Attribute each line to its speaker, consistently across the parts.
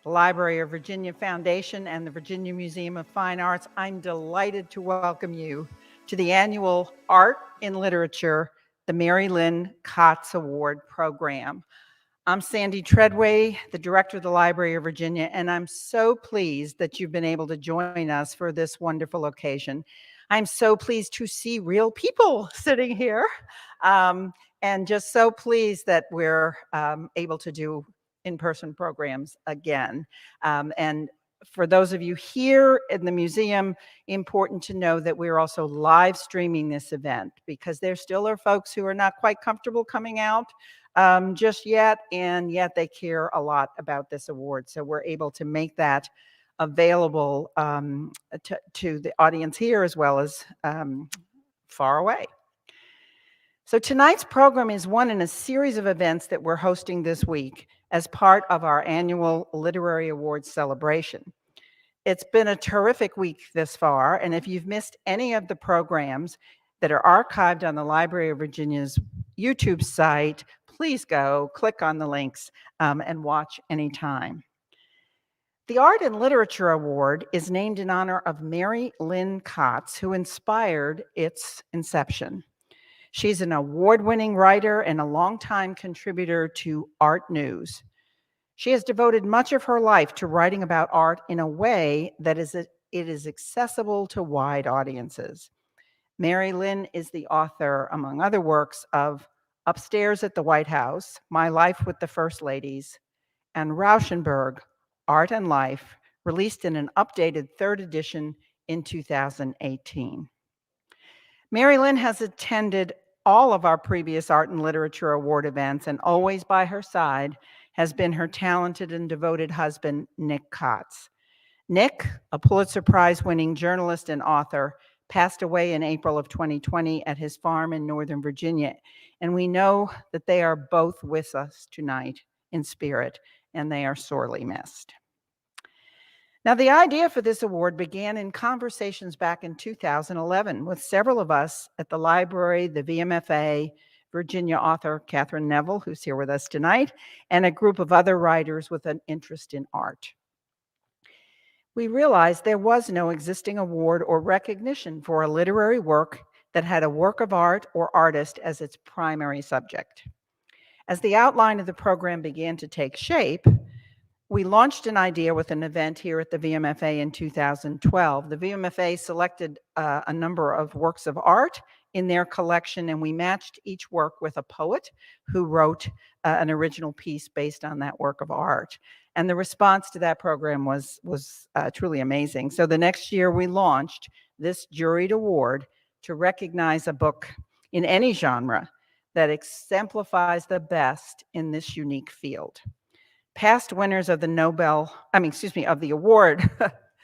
Speaker 1: the Library of Virginia Foundation and the Virginia Museum of Fine Arts, I'm delighted to welcome you to the annual Art in Literature, the Mary Lynn Kotz Award program. I'm Sandy Treadway, the director of the Library of Virginia, and I'm so pleased that you've been able to join us for this wonderful occasion. I'm so pleased to see real people sitting here, and just so pleased that we're able to do in-person programs again. And for those of you here in the museum, important to know that we're also live streaming this event because there still are folks who are not quite comfortable coming out just yet, and yet they care a lot about this award. So we're able to make that available to the audience here as well as far away. So tonight's program is one in a series of events that we're hosting this week as part of our annual Literary Awards celebration. It's been a terrific week this far, and if you've missed any of the programs that are archived on the Library of Virginia's YouTube site, please go click on the links and watch anytime. The Art and Literature Award is named in honor of Mary Lynn Kotz, who inspired its inception. She's an award-winning writer and a longtime contributor to Art News. She has devoted much of her life to writing about art in a way that it is accessible to wide audiences. Mary Lynn is the author, among other works, of Upstairs at the White House, My Life with the First Ladies, and Rauschenberg, Art and Life, released in an updated third edition in 2018. Mary Lynn has attended all of our previous Art and Literature Award events, and always by her side has been her talented and devoted husband, Nick Kotz. Nick, a Pulitzer Prize-winning journalist and author, passed away in April of 2020 at his farm in Northern Virginia, and we know that they are both with us tonight in spirit, and they are sorely missed. Now, the idea for this award began in conversations back in 2011 with several of us at the library, the VMFA, Virginia author Catherine Neville, who's here with us tonight, and a group of other writers with an interest in art. We realized there was no existing award or recognition for a literary work that had a work of art or artist as its primary subject. As the outline of the program began to take shape, we launched an idea with an event here at the VMFA in 2012. The VMFA selected a number of works of art in their collection, and we matched each work with a poet who wrote an original piece based on that work of art. And the response to that program was truly amazing. So the next year we launched this juried award to recognize a book in any genre that exemplifies the best in this unique field. Past winners of the of the award,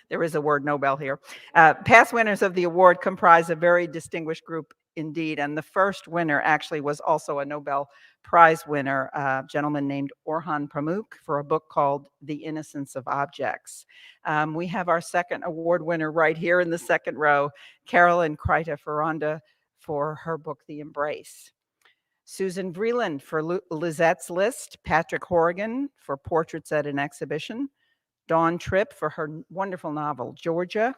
Speaker 1: there is a word Nobel here. Past winners of the award comprise a very distinguished group indeed, and the first winner actually was also a Nobel Prize winner, a gentleman named Orhan Pamuk, for a book called The Innocence of Objects. We have our second award winner right here in the second row, Carolyn Kreiter-Ferranda, for her book, The Embrace. Susan Vreeland for Lizette's List, Patrick Horrigan for Portraits at an Exhibition, Dawn Tripp for her wonderful novel, Georgia,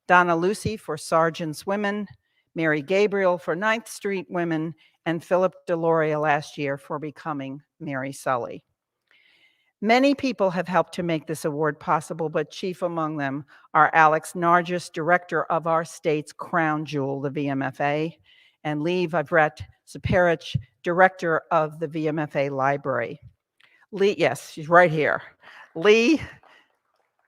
Speaker 1: Donna Lucy for Sargent's Women, Mary Gabriel for 9th Street Women, and Philip Deloria last year for Becoming Mary Sully. Many people have helped to make this award possible, but chief among them are Alex Nargis, director of our state's crown jewel, the VMFA, and Lee Vavret-Saperich, director of the VMFA library. Lee, yes, she's right here. Lee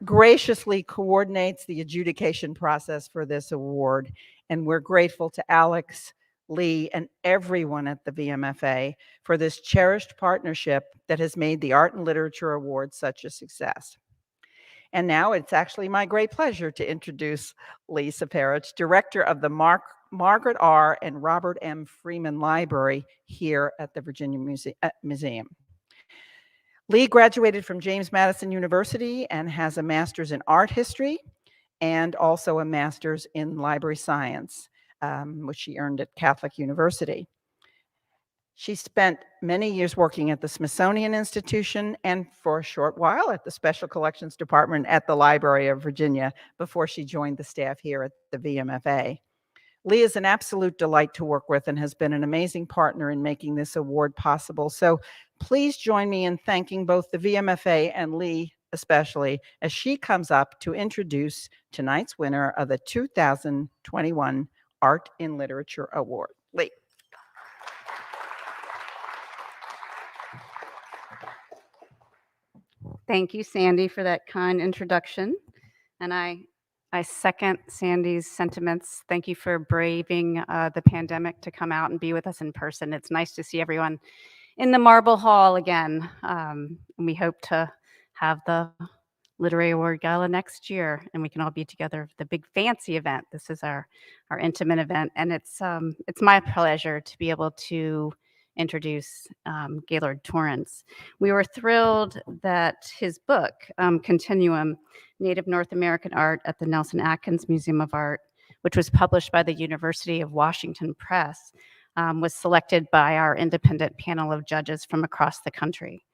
Speaker 1: graciously coordinates the adjudication process for this award, and we're grateful to Alex, Lee, and everyone at the VMFA for this cherished partnership that has made the Art and Literature Award such a success. And now it's actually my great pleasure to introduce Lee Saperich, director of the Margaret R. and Robert M. Freeman Library here at the Virginia Museum. Lee graduated from James Madison University and has a master's in art history and also a master's in library science, which she earned at Catholic University. She spent many years working at the Smithsonian Institution and for a short while at the Special Collections Department at the Library of Virginia before she joined the staff here at the VMFA. Lee is an absolute delight to work with and has been an amazing partner in making this award possible. So please join me in thanking both the VMFA and Lee especially as she comes up to introduce tonight's winner of the 2021 Art in Literature Award. Lee.
Speaker 2: Thank you, Sandy, for that kind introduction. And I second Sandy's sentiments. Thank you for braving the pandemic to come out and be with us in person. It's nice to see everyone in the Marble Hall again. And we hope to have the Literary Award Gala next year, and we can all be together for the big fancy event. This is our intimate event, and it's my pleasure to be able to introduce Gaylord Torrence. We were thrilled that his book, Continuum, Native North American Art at the Nelson-Atkins Museum of Art, which was published by the University of Washington Press, was selected by our independent panel of judges from across the country.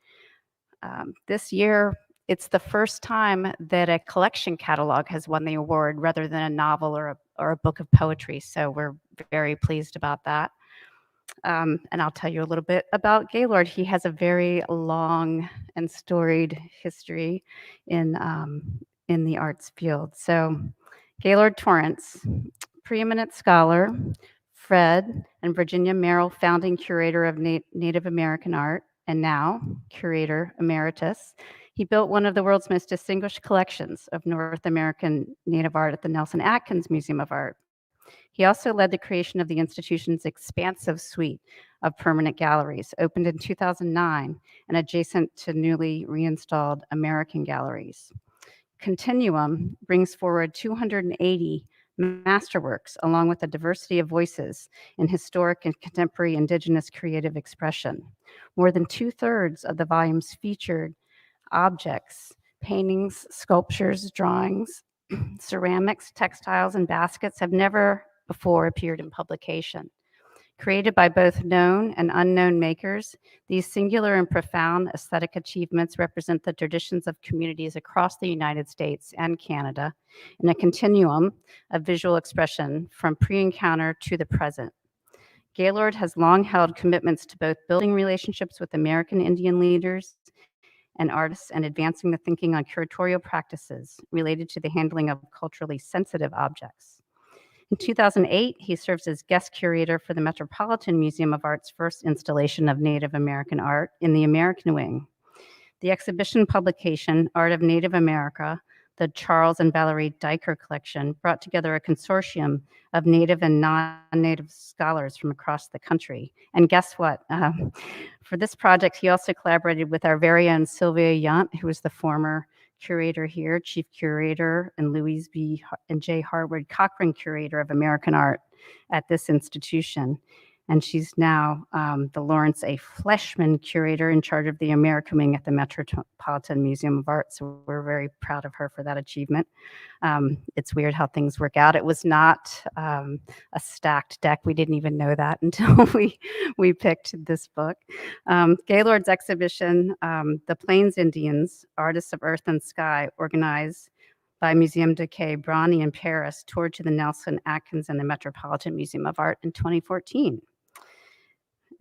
Speaker 2: This year, it's the first time that a collection catalog has won the award rather than a novel or a book of poetry, so we're very pleased about that. And I'll tell you a little bit about Gaylord. He has a very long and storied history in the arts field. So Gaylord Torrence, preeminent scholar, Fred and Virginia Merrill founding curator of Native American art, and now curator emeritus. He built one of the world's most distinguished collections of North American Native art at the Nelson-Atkins Museum of Art. He also led the creation of the institution's expansive suite of permanent galleries, opened in 2009 and adjacent to newly reinstalled American galleries. Continuum brings forward 280 masterworks along with a diversity of voices in historic and contemporary Indigenous creative expression. More than 2/3 of the volumes featured objects, paintings, sculptures, drawings, ceramics, textiles, and baskets have never before appeared in publication. Created by both known and unknown makers, these singular and profound aesthetic achievements represent the traditions of communities across the United States and Canada in a continuum of visual expression from pre-encounter to the present. Gaylord has long held commitments to both building relationships with American Indian leaders and artists and advancing the thinking on curatorial practices related to the handling of culturally sensitive objects. In 2008, he serves as guest curator for the Metropolitan Museum of Art's first installation of Native American art in the American Wing. The exhibition publication, Art of Native America, the Charles and Valerie Diker Collection, brought together a consortium of Native and non-Native scholars from across the country. And guess what? For this project, he also collaborated with our very own Sylvia Yunt, who was the former curator here, chief curator, and Louise B. and J. Harwood Cochran curator of American art at this institution. And she's now the Lawrence A. Fleshman curator in charge of the American Wing at the Metropolitan Museum of Art. So we're very proud of her for that achievement. It's weird how things work out. It was not a stacked deck. We didn't even know that until we picked this book. Gaylord's exhibition, The Plains Indians, Artists of Earth and Sky, organized by Museum de Quai Branly in Paris, toured to the Nelson-Atkins and the Metropolitan Museum of Art in 2014.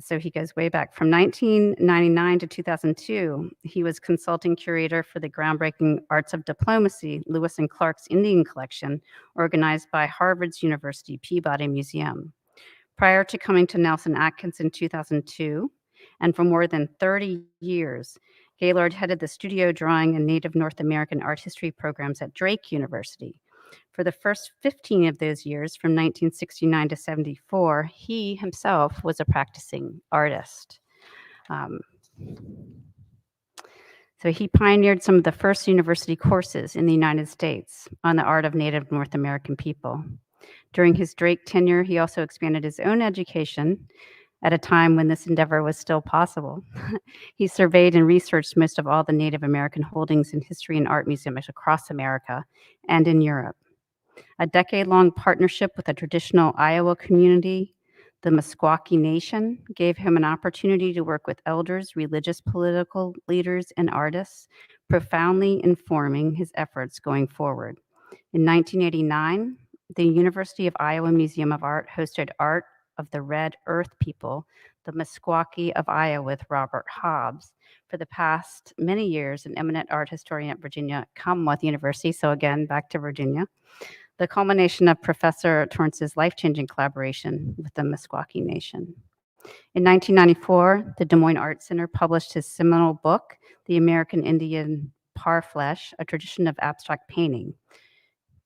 Speaker 2: So he goes way back. From 1999 to 2002, he was consulting curator for the groundbreaking Arts of Diplomacy, Lewis and Clark's Indian Collection, organized by Harvard's University Peabody Museum. Prior to coming to Nelson-Atkins in 2002, and for more than 30 years, Gaylord headed the studio drawing and Native North American art history programs at Drake University. For the first 15 of those years, from 1969 to 74, he himself was a practicing artist. So he pioneered some of the first university courses in the United States on the art of Native North American people. During his Drake tenure, he also expanded his own education at a time when this endeavor was still possible. He surveyed and researched most of all the Native American holdings in history and art museums across America and in Europe. A decade-long partnership with a traditional Iowa community, The Meskwaki Nation gave him an opportunity to work with elders, religious, political leaders, and artists, profoundly informing his efforts going forward. In 1989, the University of Iowa Museum of Art hosted Art of the Red Earth People, the Meskwaki of Iowa with Robert Hobbs. For the past many years, an eminent art historian at Virginia Commonwealth University, so again, back to Virginia, the culmination of Professor Torrance's life-changing collaboration with the Meskwaki Nation. In 1994, the Des Moines Art Center published his seminal book, The American Indian Parfleche, A Tradition of Abstract Painting.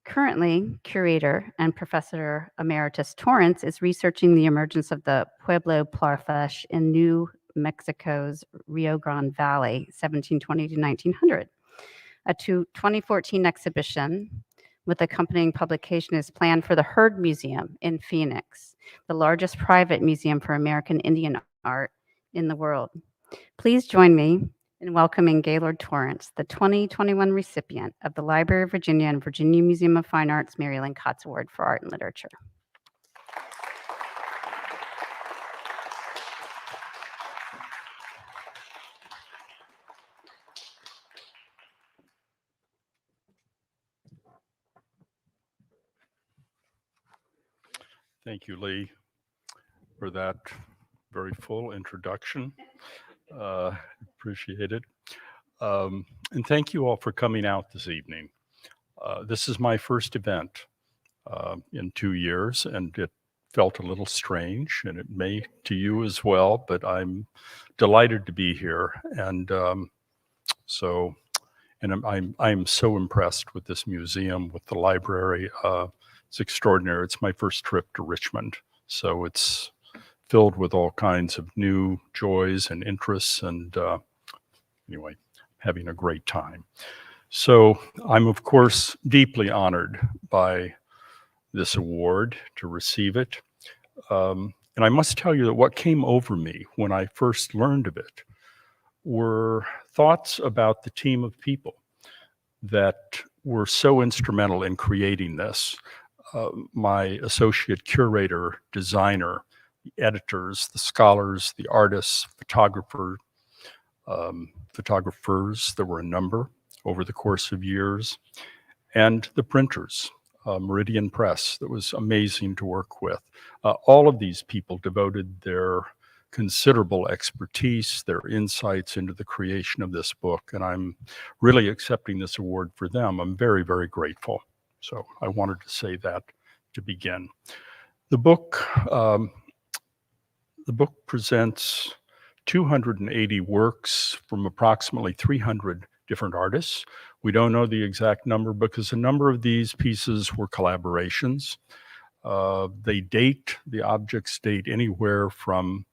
Speaker 2: Currently, curator and Professor Emeritus Torrance is researching the emergence of the Pueblo Parfleche in New Mexico's Rio Grande Valley, 1720 to 1900. A 2014 exhibition with accompanying publication is planned for the Heard Museum in Phoenix, the largest private museum for American Indian art in the world. Please join me in welcoming Gaylord Torrence, the 2021 recipient of the Library of Virginia and Virginia Museum of Fine Arts Mary Lynn Kotz Award for Art and Literature.
Speaker 3: Thank you, Lee, for that very full introduction. Appreciate it. And thank you all for coming out this evening. This is my first event in 2 years, and it felt a little strange, and it may to you as well, but I'm delighted to be here. And I'm so impressed with this museum, with the library. It's extraordinary. It's my first trip to Richmond, so it's filled with all kinds of new joys and interests, and anyway, having a great time. So I'm, of course, deeply honored by this award, to receive it. And I must tell you that what came over me when I first learned of it were thoughts about the team of people that were so instrumental in creating this. My associate curator, designer, the editors, the scholars, the artists, photographers, there were a number over the course of years, and the printers, Meridian Press, that was amazing to work with. All of these people devoted their considerable expertise, their insights into the creation of this book, and I'm really accepting this award for them. I'm very, very grateful. So I wanted to say that to begin. The book presents 280 works from approximately 300 different artists. We don't know the exact number because a number of these pieces were collaborations. The objects date anywhere from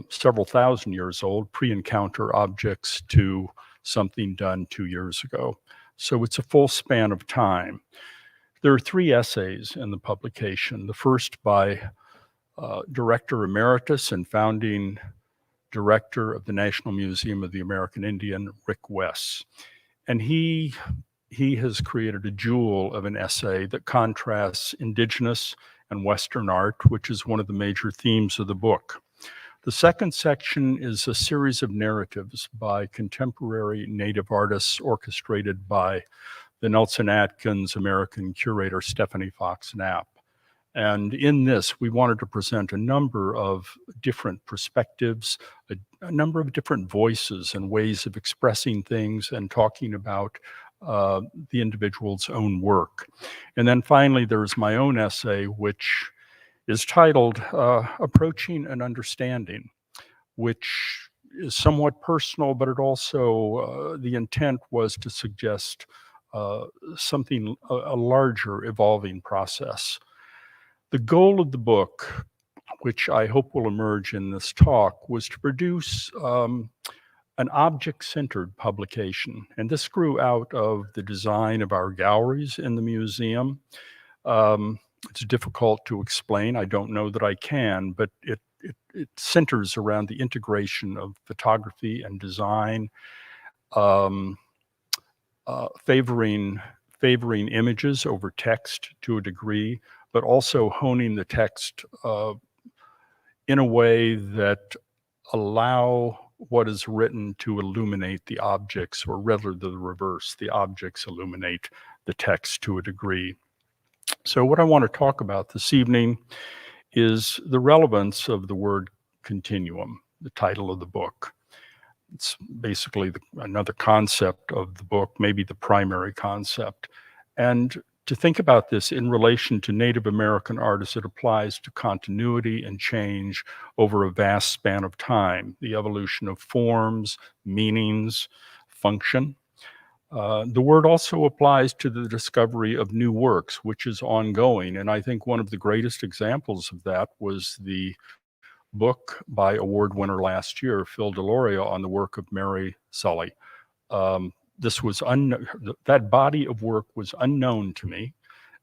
Speaker 3: several thousand years old, pre-encounter objects, to something done 2 years ago. So it's a full span of time. There are 3 essays in the publication. The first by Director Emeritus and founding director of the National Museum of the American Indian, Rick Wess. And he has created a jewel of an essay that contrasts Indigenous and Western art, which is one of the major themes of the book. The second section is a series of narratives by contemporary Native artists orchestrated by the Nelson-Atkins American curator, Stephanie Fox Knapp. And in this, we wanted to present a number of different perspectives, a number of different voices and ways of expressing things and talking about the individual's own work. And then finally, there's my own essay, which is titled Approaching an Understanding, which is somewhat personal, but it also, the intent was to suggest something, a larger evolving process. The goal of the book, which I hope will emerge in this talk, was to produce an object-centered publication. And this grew out of the design of our galleries in the museum. It's difficult to explain. I don't know that I can, but it centers around the integration of photography and design, favoring images over text to a degree, but also honing the text in a way that allow what is written to illuminate the objects, or rather the reverse, the objects illuminate the text to a degree. So what I want to talk about this evening is the relevance of the word continuum, the title of the book. It's basically another concept of the book, maybe the primary concept. And to think about this in relation to Native American art as it applies to continuity and change over a vast span of time, the evolution of forms, meanings, function. The word also applies to the discovery of new works, which is ongoing. And I think one of the greatest examples of that was the book by award winner last year, Phil Deloria, on the work of Mary Sully. That body of work was unknown to me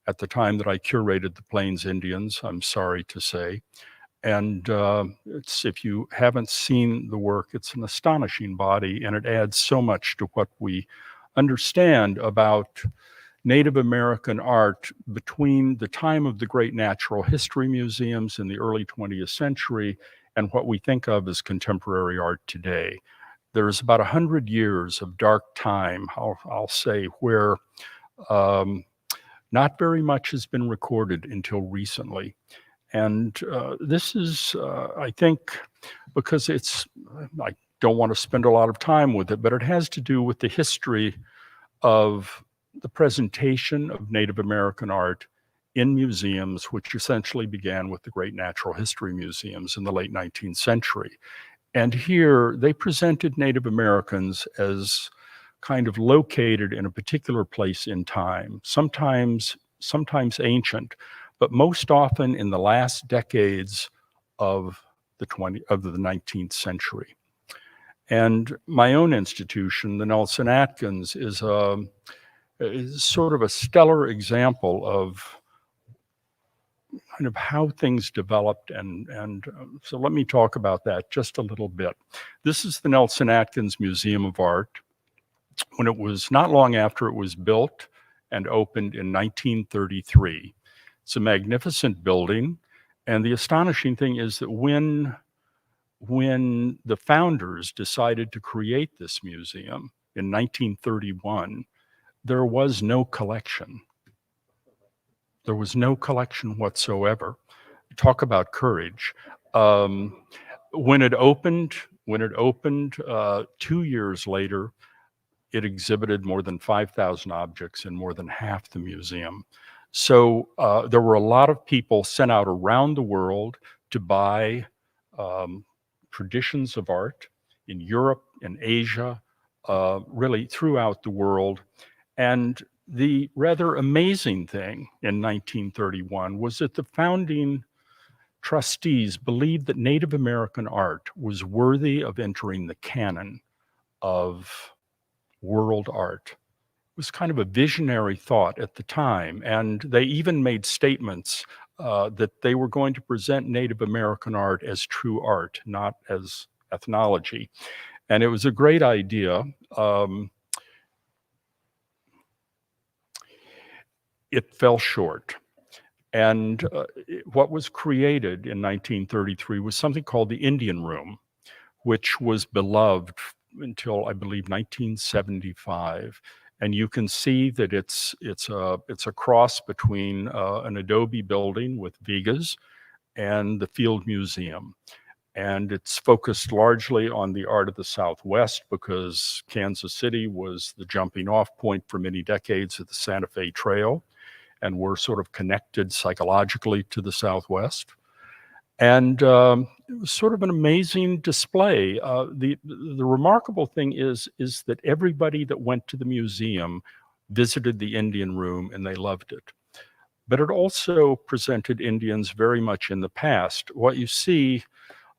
Speaker 3: at the time that I curated the Plains Indians, I'm sorry to say. And if you haven't seen the work, it's an astonishing body, and it adds so much to what we understand about Native American art between the time of the great natural history museums in the early 20th century and what we think of as contemporary art today. There's about 100 years of dark time, I'll say, where not very much has been recorded until recently. And this is, I think, because I don't want to spend a lot of time with it, but it has to do with the history of the presentation of Native American art in museums, which essentially began with the great natural history museums in the late 19th century. And here they presented Native Americans as kind of located in a particular place in time, sometimes ancient, but most often in the last decades of the 19th century. And my own institution, the Nelson-Atkins, is sort of a stellar example of kind of how things developed. And so let me talk about that just a little bit. This is the Nelson-Atkins Museum of Art. When it was not long after it was built and opened in 1933. It's a magnificent building. And the astonishing thing is that when the founders decided to create this museum in 1931, there was no collection. There was no collection whatsoever. Talk about courage. When it opened 2 years later, it exhibited more than 5,000 objects in more than half the museum. So there were a lot of people sent out around the world to buy traditions of art in Europe, in Asia, really throughout the world. And the rather amazing thing in 1931 was that the founding trustees believed that Native American art was worthy of entering the canon of world art. It was kind of a visionary thought at the time, and they even made statements that they were going to present Native American art as true art, not as ethnology. And it was a great idea. It fell short. And what was created in 1933 was something called the Indian Room, which was beloved until, I believe, 1975. And you can see that it's a cross between an adobe building with vigas and the Field Museum. And it's focused largely on the art of the Southwest because Kansas City was the jumping off point for many decades of the Santa Fe Trail. And we're sort of connected psychologically to the Southwest. And it was sort of an amazing display. The remarkable thing is that everybody that went to the museum visited the Indian Room and they loved it. But it also presented Indians very much in the past. What you see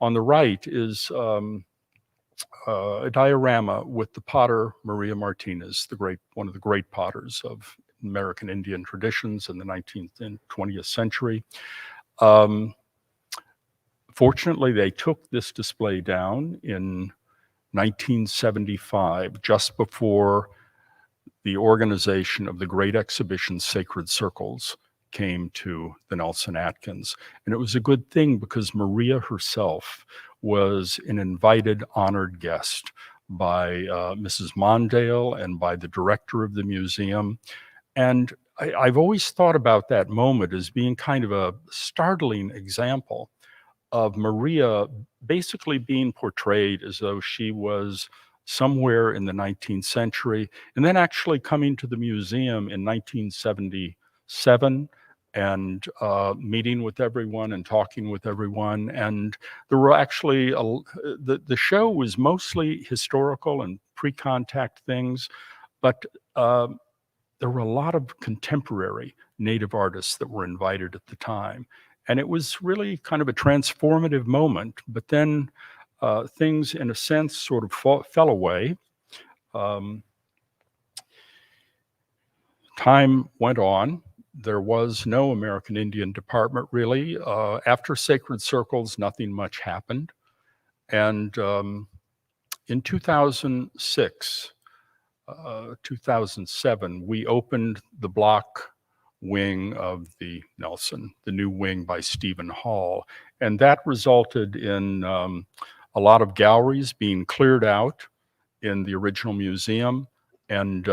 Speaker 3: on the right is a diorama with the potter Maria Martinez, one of the great potters of American Indian traditions in the 19th and 20th century. Fortunately, they took this display down in 1975, just before the organization of the Great Exhibition Sacred Circles came to the Nelson-Atkins. And it was a good thing because Maria herself was an invited, honored guest by Mrs. Mondale and by the director of the museum. And I've always thought about that moment as being kind of a startling example of Maria basically being portrayed as though she was somewhere in the 19th century, and then actually coming to the museum in 1977 and meeting with everyone and talking with everyone. And there were actually, the show was mostly historical and pre-contact things, but there were a lot of contemporary Native artists that were invited at the time. And it was really kind of a transformative moment, but then things, in a sense, sort of fell away. Time went on. There was no American Indian department, really. After Sacred Circles, nothing much happened. And in 2006, 2007, we opened the block wing of the Nelson, the new wing by Stephen Hall. And that resulted in a lot of galleries being cleared out in the original museum. And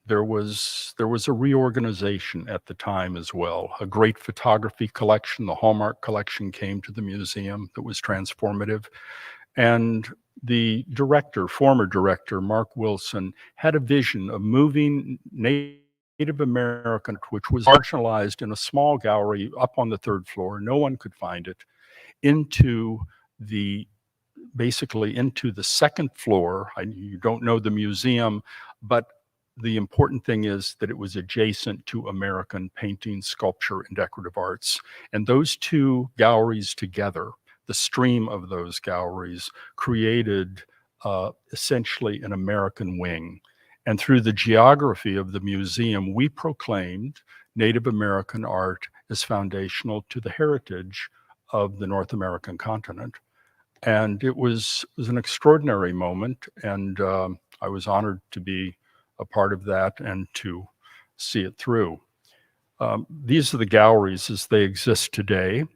Speaker 3: there was a reorganization at the time as well. A great photography collection, the Hallmark collection, came to the museum that was transformative. And the director, former director, Mark Wilson, had a vision of moving Native American, which was marginalized in a small gallery up on the 3rd floor, no one could find it, basically into the 2nd floor. You don't know the museum, but the important thing is that it was adjacent to American painting, sculpture, and decorative arts. And those two galleries together, the stream of those galleries, created essentially an American wing. And through the geography of the museum, we proclaimed Native American art as foundational to the heritage of the North American continent. And it was an extraordinary moment, and I was honored to be a part of that and to see it through. These are the galleries as they exist today.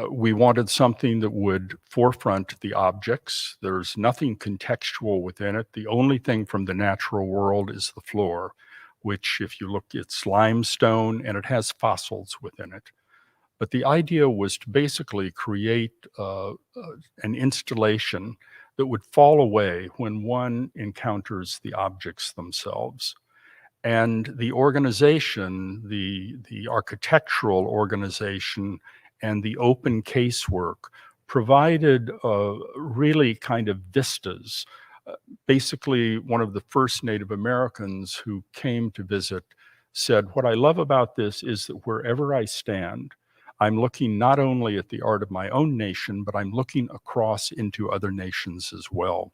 Speaker 3: We wanted something that would forefront the objects. There's nothing contextual within it. The only thing from the natural world is the floor, which, if you look, it's limestone and it has fossils within it. But the idea was to basically create an installation that would fall away when one encounters the objects themselves. And the organization, the architectural organization, and the open casework provided really kind of vistas. Basically, one of the first Native Americans who came to visit said, "What I love about this is that wherever I stand, I'm looking not only at the art of my own nation, but I'm looking across into other nations as well."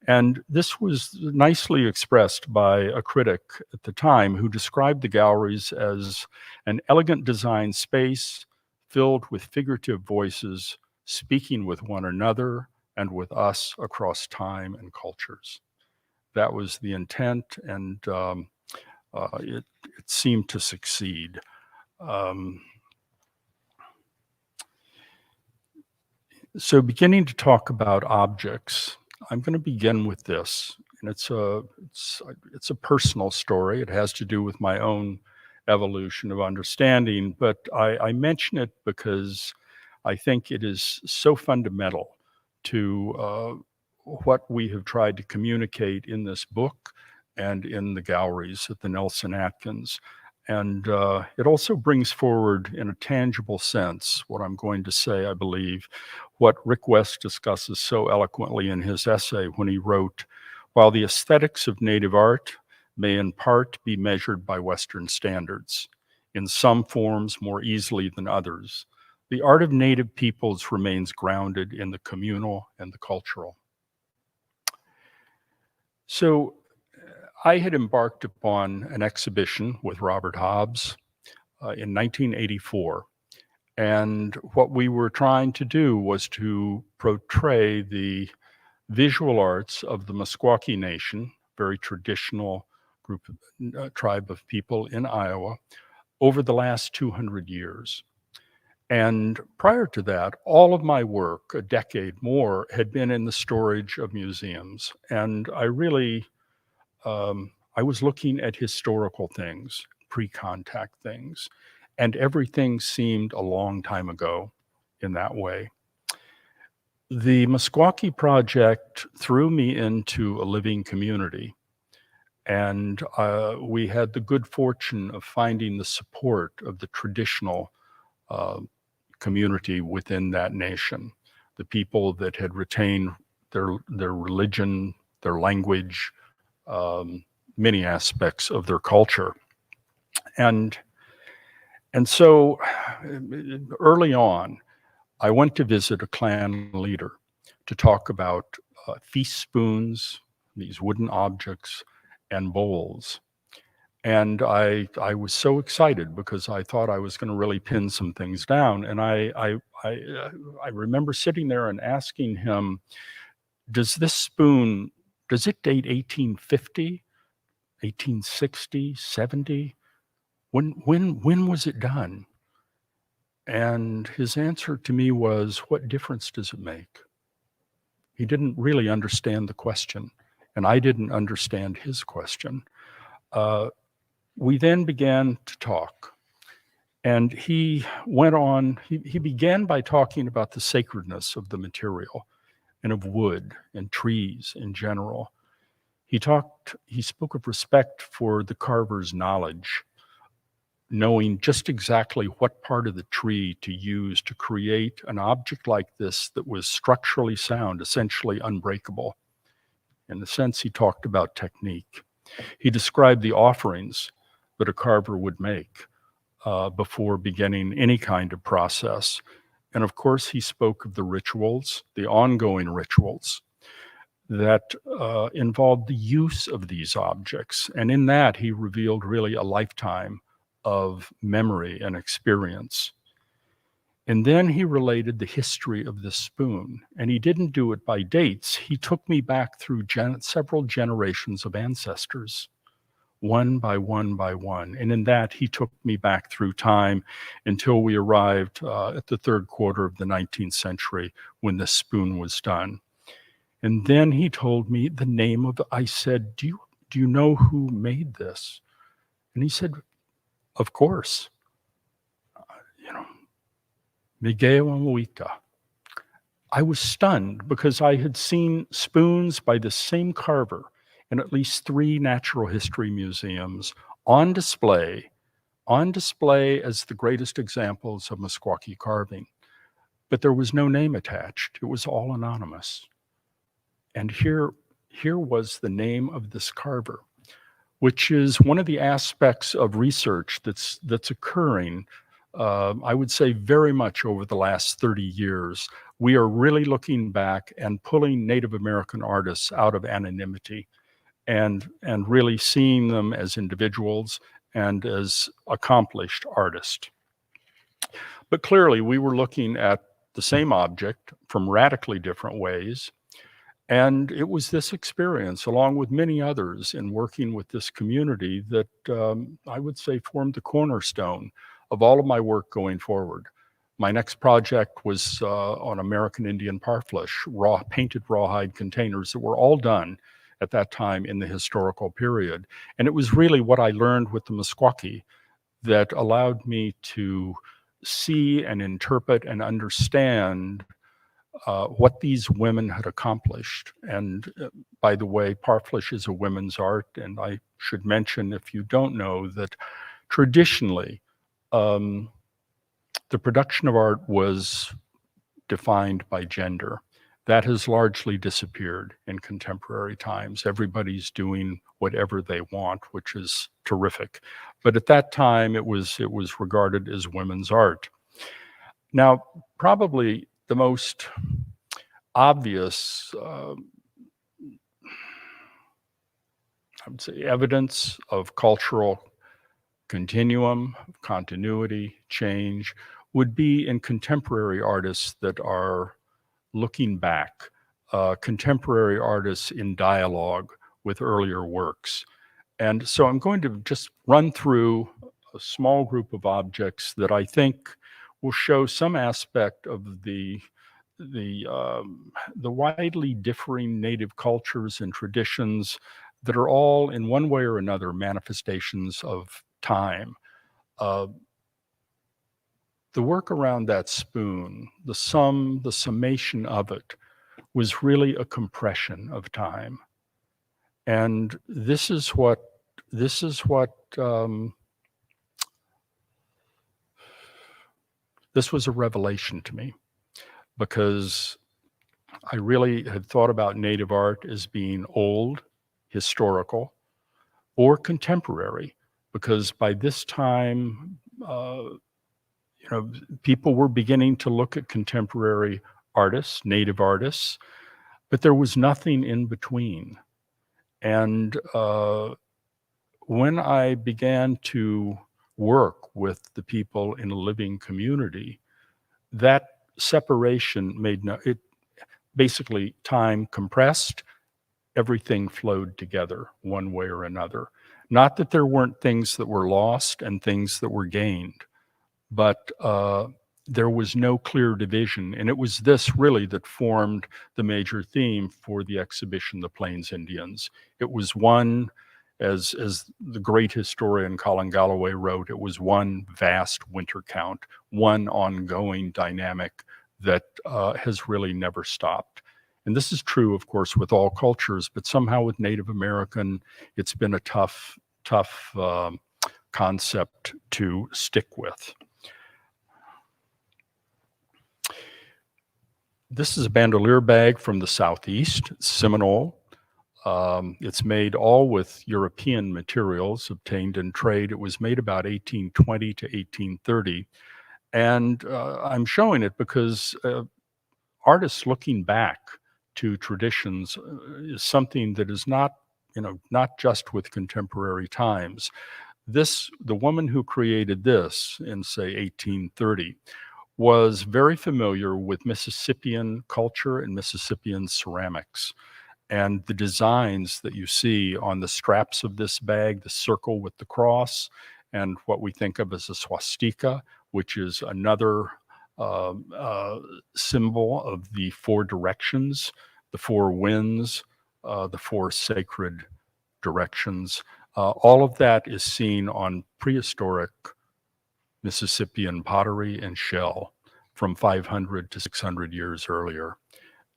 Speaker 3: And this was nicely expressed by a critic at the time who described the galleries as an elegant design space filled with figurative voices speaking with one another and with us across time and cultures. That was the intent, and it seemed to succeed. So beginning to talk about objects, I'm going to begin with this, and it's a personal story. It has to do with my own evolution of understanding, but I mention it because I think it is so fundamental to what we have tried to communicate in this book and in the galleries at the Nelson-Atkins. And it also brings forward in a tangible sense what I'm going to say, I believe, what Rick West discusses so eloquently in his essay when he wrote, "While the aesthetics of Native art may in part be measured by Western standards, in some forms more easily than others, the art of Native peoples remains grounded in the communal and the cultural." So I had embarked upon an exhibition with Robert Hobbs in 1984. And what we were trying to do was to portray the visual arts of the Meskwaki Nation, very traditional group, tribe of people in Iowa, over the last 200 years. And prior to that, all of my work, a decade more, had been in the storage of museums. And I really, I was looking at historical things, pre-contact things, and everything seemed a long time ago in that way. The Meskwaki project threw me into a living community, and we had the good fortune of finding the support of the traditional community within that nation, the people that had retained their religion, their language, many aspects of their culture. And so early on, I went to visit a clan leader to talk about feast spoons, these wooden objects, and bowls. And I was so excited because I thought I was going to really pin some things down. And I remember sitting there and asking him, does this spoon, does it date 1850, 1860, 70? When was it done? And his answer to me was, what difference does it make? He didn't really understand the question, and I didn't understand his question. We then began to talk, and he went on, he began by talking about the sacredness of the material and of wood and trees in general. He spoke of respect for the carver's knowledge, knowing just exactly what part of the tree to use to create an object like this that was structurally sound, essentially unbreakable. In a sense, he talked about technique. He described the offerings that a carver would make before beginning any kind of process. And of course, he spoke of the rituals, the ongoing rituals that involved the use of these objects. And in that, he revealed really a lifetime of memory and experience. And then he related the history of this spoon. And he didn't do it by dates. He took me back through several generations of ancestors, one by one by one. And in that, he took me back through time until we arrived at the third quarter of the 19th century when this spoon was done. And then he told me the name of I said, do you know who made this? And he said, of course, Miguel Amuita. I was stunned because I had seen spoons by the same carver in at least 3 natural history museums on display as the greatest examples of Meskwaki carving. But there was no name attached. It was all anonymous. And here was the name of this carver, which is one of the aspects of research that's occurring, I would say very much over the last 30 years. We are really looking back and pulling Native American artists out of anonymity and really seeing them as individuals and as accomplished artists. But clearly, we were looking at the same object from radically different ways. And it was this experience, along with many others in working with this community, that I would say formed the cornerstone of all of my work going forward. My next project was on American Indian parfleche, painted rawhide containers that were all done at that time in the historical period. And it was really what I learned with the Meskwaki that allowed me to see and interpret and understand what these women had accomplished. And by the way, parfleche is a women's art. And I should mention, if you don't know, that traditionally, the production of art was defined by gender. That has largely disappeared in contemporary times. Everybody's doing whatever they want, which is terrific. But at that time, it was regarded as women's art. Now, probably the most obvious, I would say, evidence of cultural continuum, continuity, change, would be in contemporary artists that are looking back contemporary artists in dialogue with earlier works. And so I'm going to just run through a small group of objects that I think will show some aspect of the widely differing native cultures and traditions that are all in one way or another manifestations of time. The work around that spoon, the summation of it, was really a compression of time. And this was a revelation to me, because I really had thought about native art as being old, historical, or contemporary, because by this time, people were beginning to look at contemporary artists, native artists, but there was nothing in between. And when I began to work with the people in a living community, that separation basically time compressed, everything flowed together one way or another. Not that there weren't things that were lost and things that were gained, but there was no clear division. And it was this really that formed the major theme for the exhibition, The Plains Indians. It was one, as the great historian Colin Galloway wrote, it was one vast winter count, one ongoing dynamic that has really never stopped. And this is true, of course, with all cultures, but somehow with Native American, it's been a tough concept to stick with. This is a bandolier bag from the Southeast, Seminole. It's made all with European materials obtained in trade. It was made about 1820 to 1830. And I'm showing it because artists looking back to traditions is something that is not just with contemporary times. The woman who created this in, say, 1830 was very familiar with Mississippian culture and Mississippian ceramics. And the designs that you see on the straps of this bag, the circle with the cross, and what we think of as a swastika, which is another symbol of the four directions, the four winds, the four sacred directions. All of that is seen on prehistoric Mississippian pottery and shell from 500 to 600 years earlier.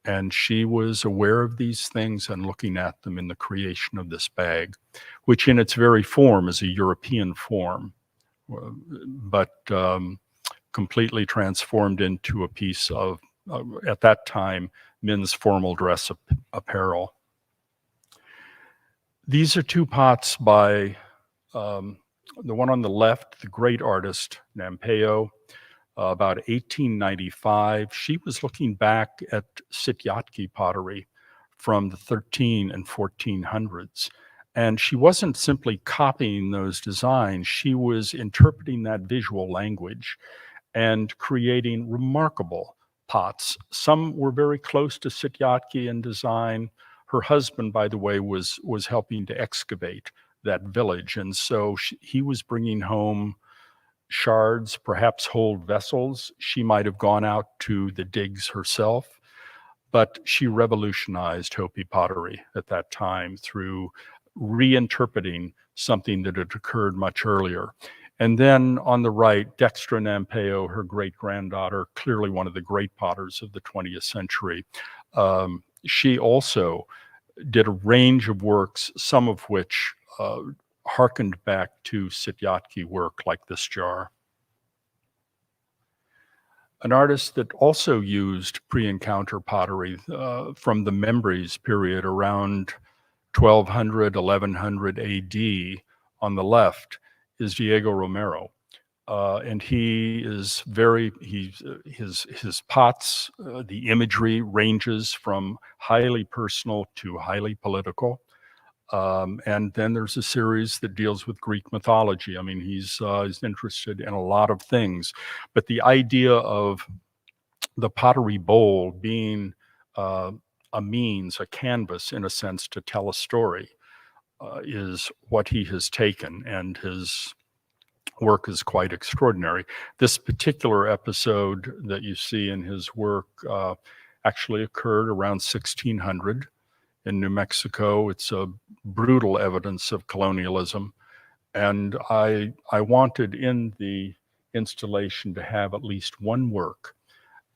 Speaker 3: And she was aware of these things and looking at them in the creation of this bag, which in its very form is a European form, but completely transformed into a piece of, at that time, men's formal dress apparel. These are two pots by the one on the left, the great artist Nampeo, about 1895. She was looking back at Sityatki pottery from the 13 and 1400s. And she wasn't simply copying those designs. She was interpreting that visual language and creating remarkable pots. Some were very close to Sityatki in design. Her husband, by the way, was helping to excavate that village. And so he was bringing home shards, perhaps whole vessels. She might have gone out to the digs herself, but she revolutionized Hopi pottery at that time through reinterpreting something that had occurred much earlier. And then on the right, Dextra Nampeo, her great-granddaughter, clearly one of the great potters of the 20th century. She also did a range of works, some of which harkened back to Sityatki work, like this jar. An artist that also used pre-encounter pottery from the Membres period around 1200, 1100 AD on the left is Diego Romero. And his pots, the imagery ranges from highly personal to highly political. And then there's a series that deals with Greek mythology. I mean, he's interested in a lot of things, but the idea of the pottery bowl being a a means, a canvas, in a sense, to tell a story, is what he has taken, and his work is quite extraordinary. This particular episode that you see in his work actually occurred around 1600 in New Mexico. It's a brutal evidence of colonialism. And I wanted in the installation to have at least one work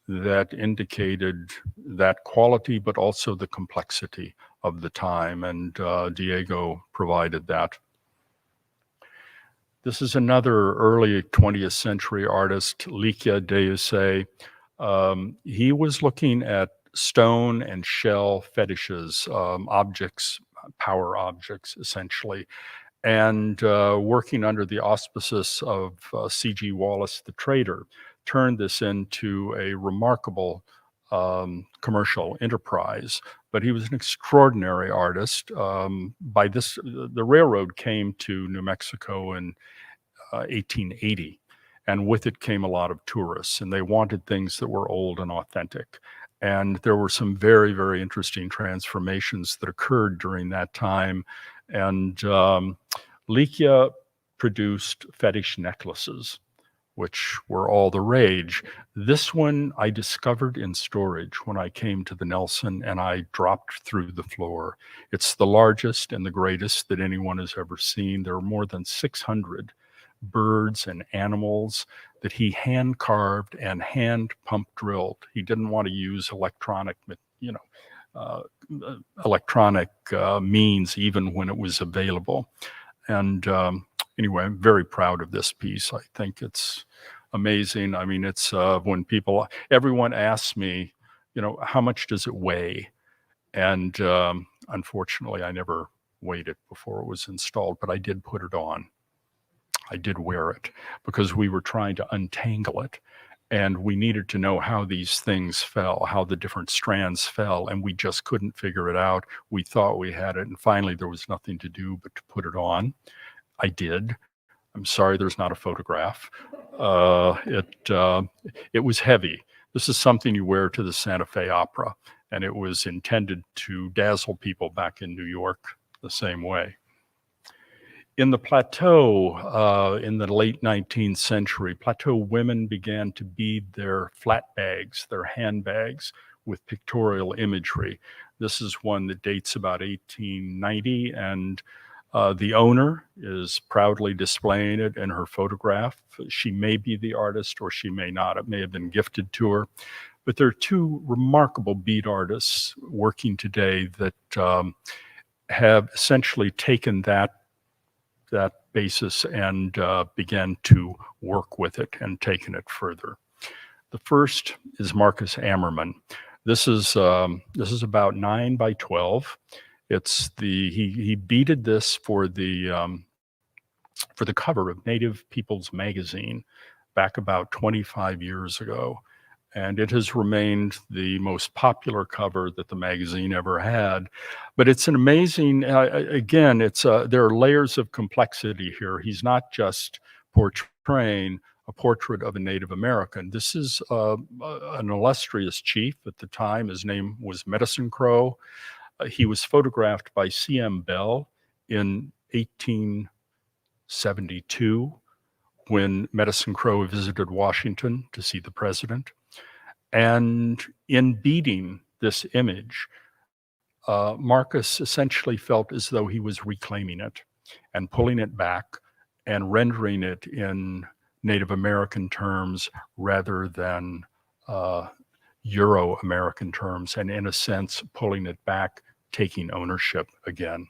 Speaker 3: that indicated that quality, but also the complexity of the time. And Diego provided that. This is another early 20th century artist, Likia Deusay. He was looking at stone and shell fetishes, objects, power objects, essentially, and working under the auspices of C.G. Wallace, the trader, turned this into a remarkable commercial enterprise. But he was an extraordinary artist. The railroad came to New Mexico in 1880, and with it came a lot of tourists, and they wanted things that were old and authentic. And there were some very, very interesting transformations that occurred during that time. And Likia produced fetish necklaces, which were all the rage. This one I discovered in storage when I came to the Nelson, and I dropped through the floor. It's the largest and the greatest that anyone has ever seen. There are more than 600 birds and animals that he hand carved and hand pump drilled. He didn't want to use electronic means even when it was available. And anyway, I'm very proud of this piece. I think it's amazing. I mean, it's when everyone asks me, how much does it weigh? And unfortunately, I never weighed it before it was installed, but I did put it on. I did wear it because we were trying to untangle it, and we needed to know how these things fell, how the different strands fell, and we just couldn't figure it out. We thought we had it, and finally there was nothing to do but to put it on. I did. I'm sorry there's not a photograph. It was heavy. This is something you wear to the Santa Fe Opera, and it was intended to dazzle people back in New York the same way. In the Plateau, in the late 19th century, Plateau women began to bead their flat bags, their handbags, with pictorial imagery. This is one that dates about 1890, and the owner is proudly displaying it in her photograph. She may be the artist or she may not. It may have been gifted to her. But there are two remarkable bead artists working today that have essentially taken that basis and began to work with it and taken it further. The first is Marcus Ammerman. This is about 9 by 12. It's he beaded this for the cover of Native People's Magazine back about 25 years ago. And it has remained the most popular cover that the magazine ever had. But it's an amazing, again, there are layers of complexity here. He's not just portraying a portrait of a Native American. This is an illustrious chief at the time. His name was Medicine Crow. He was photographed by C.M. Bell in 1872 when Medicine Crow visited Washington to see the president. And in beading this image, Marcus essentially felt as though he was reclaiming it and pulling it back and rendering it in Native American terms rather than Euro-American terms, and in a sense, pulling it back, taking ownership again.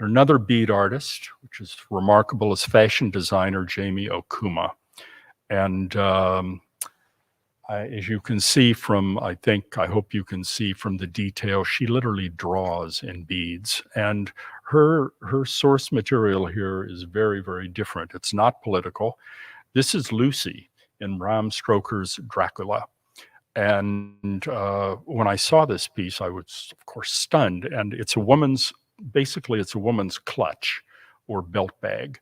Speaker 3: Another bead artist, which is remarkable, is fashion designer Jamie Okuma. And as you can see from, I hope you can see from the detail, she literally draws in beads. And her source material here is very, very different. It's not political. This is Lucy in Bram Stoker's Dracula. And when I saw this piece, I was, of course, stunned. And basically it's a woman's clutch or belt bag.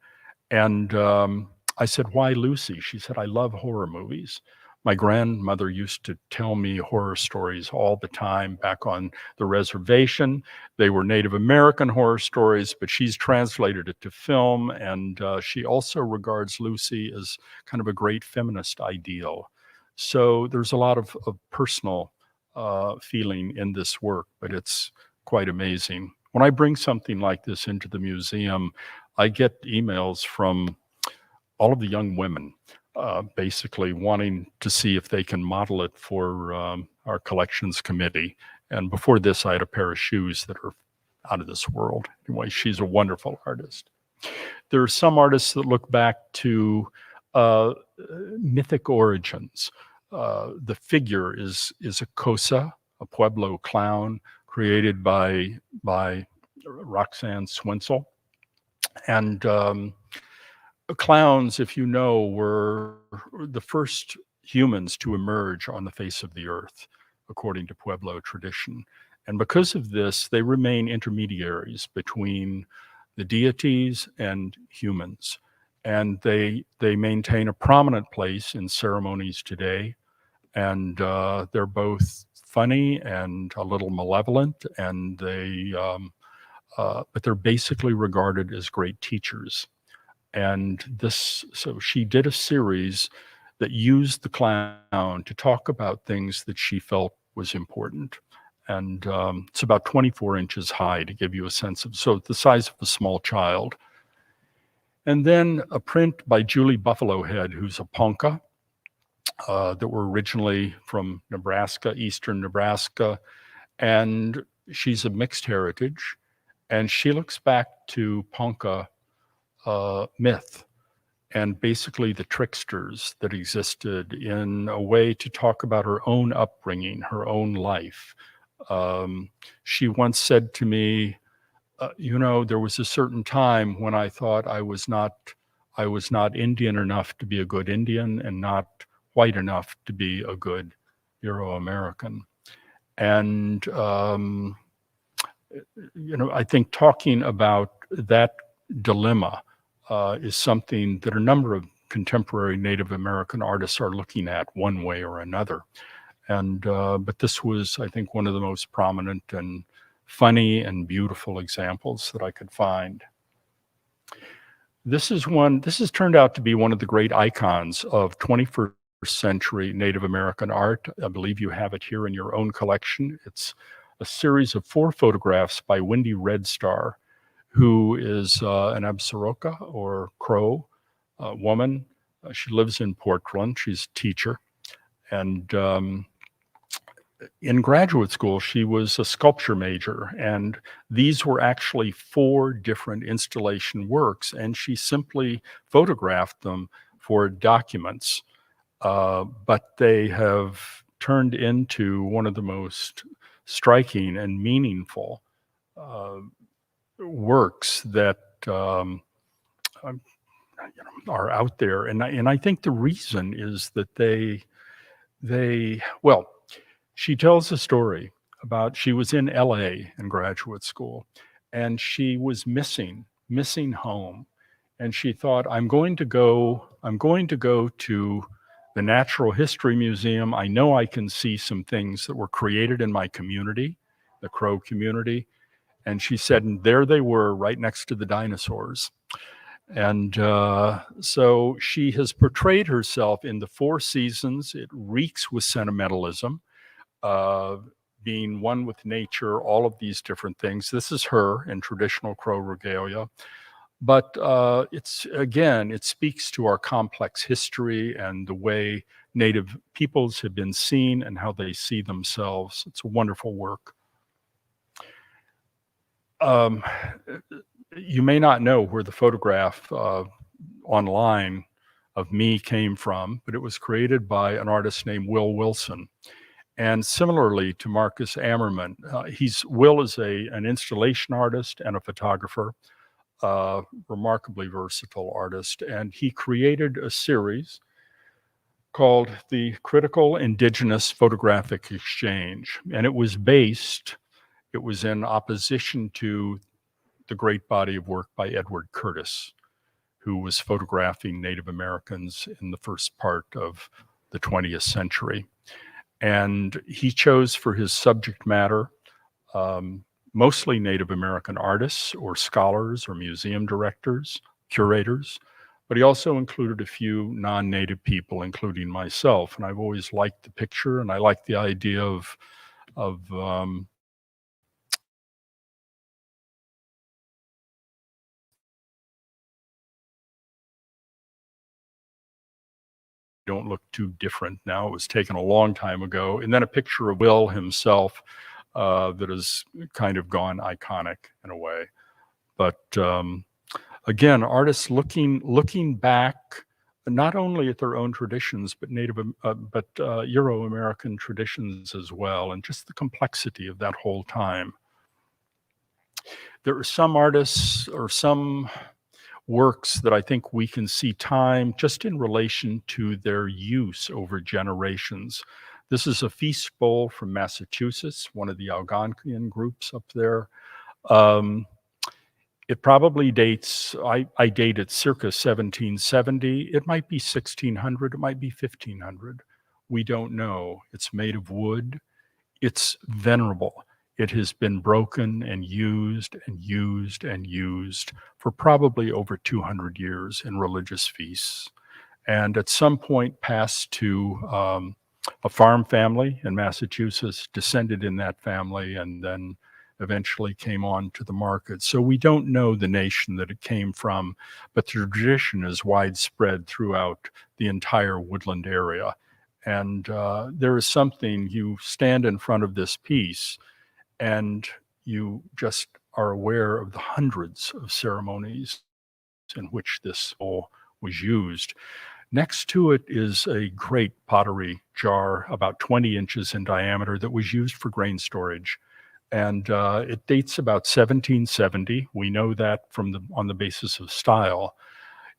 Speaker 3: And I said, why Lucy? She said, I love horror movies. My grandmother used to tell me horror stories all the time back on the reservation. They were Native American horror stories, but she's translated it to film, and she also regards Lucy as kind of a great feminist ideal. So there's a lot of personal feeling in this work, but it's quite amazing. When I bring something like this into the museum, I get emails from all of the young women basically wanting to see if they can model it for our collections committee. And before this, I had a pair of shoes that are out of this world. Anyway, she's a wonderful artist. There are some artists that look back to mythic origins. The figure is a Cosa, a Pueblo clown created by Roxanne Swinzel. And clowns, if you know, were the first humans to emerge on the face of the earth, according to Pueblo tradition. And because of this, they remain intermediaries between the deities and humans. And they maintain a prominent place in ceremonies today. And they're both funny and a little malevolent, and but they're basically regarded as great teachers. And so she did a series that used the clown to talk about things that she felt was important. And it's about 24 inches high, to give you a sense of, so the size of a small child. And then a print by Julie Buffalohead, who's a Ponca, that were originally from Nebraska, eastern Nebraska. And she's of mixed heritage. And she looks back to Ponca myth and basically the tricksters that existed in a way to talk about her own upbringing, her own life. She once said to me, there was a certain time when I thought I was not Indian enough to be a good Indian and not white enough to be a good Euro-American. And, I think talking about that dilemma is something that a number of contemporary Native American artists are looking at one way or another. And but this was, I think, one of the most prominent and funny and beautiful examples that I could find. This has turned out to be one of the great icons of 21st century Native American art. I believe you have it here in your own collection. It's a series of 4 photographs by Wendy Redstar, who is an Absaroka or Crow woman. She lives in Portland. She's a teacher. And in graduate school, she was a sculpture major. And these were actually 4 different installation works. And she simply photographed them for documents. But they have turned into one of the most striking and meaningful works that are out there. And I think the reason is that she tells a story about, she was in LA in graduate school and she was missing home. And she thought, I'm going to go to the Natural History Museum. I know I can see some things that were created in my community, the Crow community. And she said, and there they were right next to the dinosaurs. And so she has portrayed herself in the 4 seasons. It reeks with sentimentalism, being one with nature, all of these different things. This is her in traditional Crow regalia. But it speaks to our complex history and the way Native peoples have been seen and how they see themselves. It's a wonderful work. You may not know where the photograph online of me came from, but it was created by an artist named Will Wilson. And similarly to Marcus Ammerman, Will is an installation artist and a photographer, remarkably versatile artist. And he created a series called the Critical Indigenous Photographic Exchange. And it was in opposition to the great body of work by Edward Curtis, who was photographing Native Americans in the first part of the 20th century. And he chose for his subject matter mostly Native American artists or scholars or museum directors, curators, but he also included a few non-Native people, including myself. And I've always liked the picture, and I like the idea of don't look too different now. It was taken a long time ago. And then a picture of Will himself that has kind of gone iconic in a way. But again, artists looking back not only at their own traditions, but Euro-American traditions as well, and just the complexity of that whole time. There are some artists or some works that I think we can see time just in relation to their use over generations. This is a feast bowl from Massachusetts, one of the Algonquian groups up there. It probably dates, I date it circa 1770. It might be 1600, it might be 1500. We don't know. It's made of wood. It's venerable. It has been broken and used and used and used for probably over 200 years in religious feasts. And at some point passed to a farm family in Massachusetts, descended in that family, and then eventually came on to the market. So we don't know the nation that it came from, but the tradition is widespread throughout the entire woodland area. And there is something, you stand in front of this piece and you just are aware of the hundreds of ceremonies in which this bowl was used. Next to it is a great pottery jar, about 20 inches in diameter, that was used for grain storage. And it dates about 1770. We know that on the basis of style.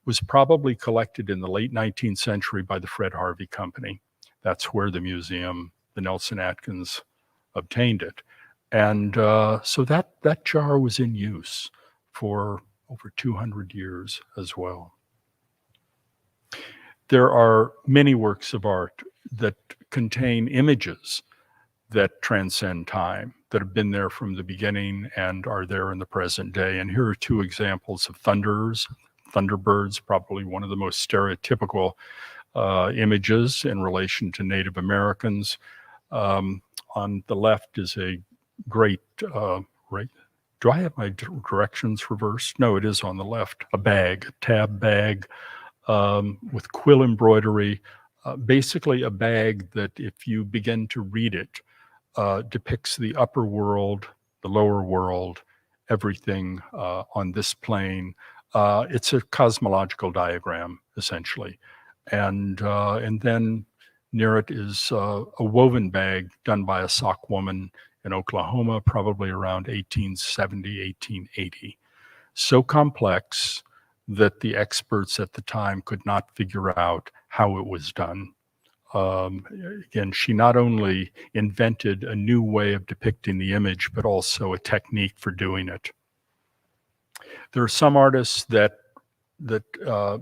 Speaker 3: It was probably collected in the late 19th century by the Fred Harvey Company. That's where the museum, the Nelson-Atkins, obtained it. And so that jar was in use for over 200 years as well. There are many works of art that contain images that transcend time, that have been there from the beginning and are there in the present day. And here are two examples of thunderbirds, probably one of the most stereotypical images in relation to Native Americans. On the left is a great, right? Do I have my directions reversed? No, it is on the left. A tab bag with quill embroidery, basically a bag that if you begin to read it, depicts the upper world, the lower world, everything on this plane. It's a cosmological diagram, essentially. And then near it is a woven bag done by a sock woman in Oklahoma, probably around 1870, 1880. So complex that the experts at the time could not figure out how it was done. Again, she not only invented a new way of depicting the image, but also a technique for doing it. There are some artists that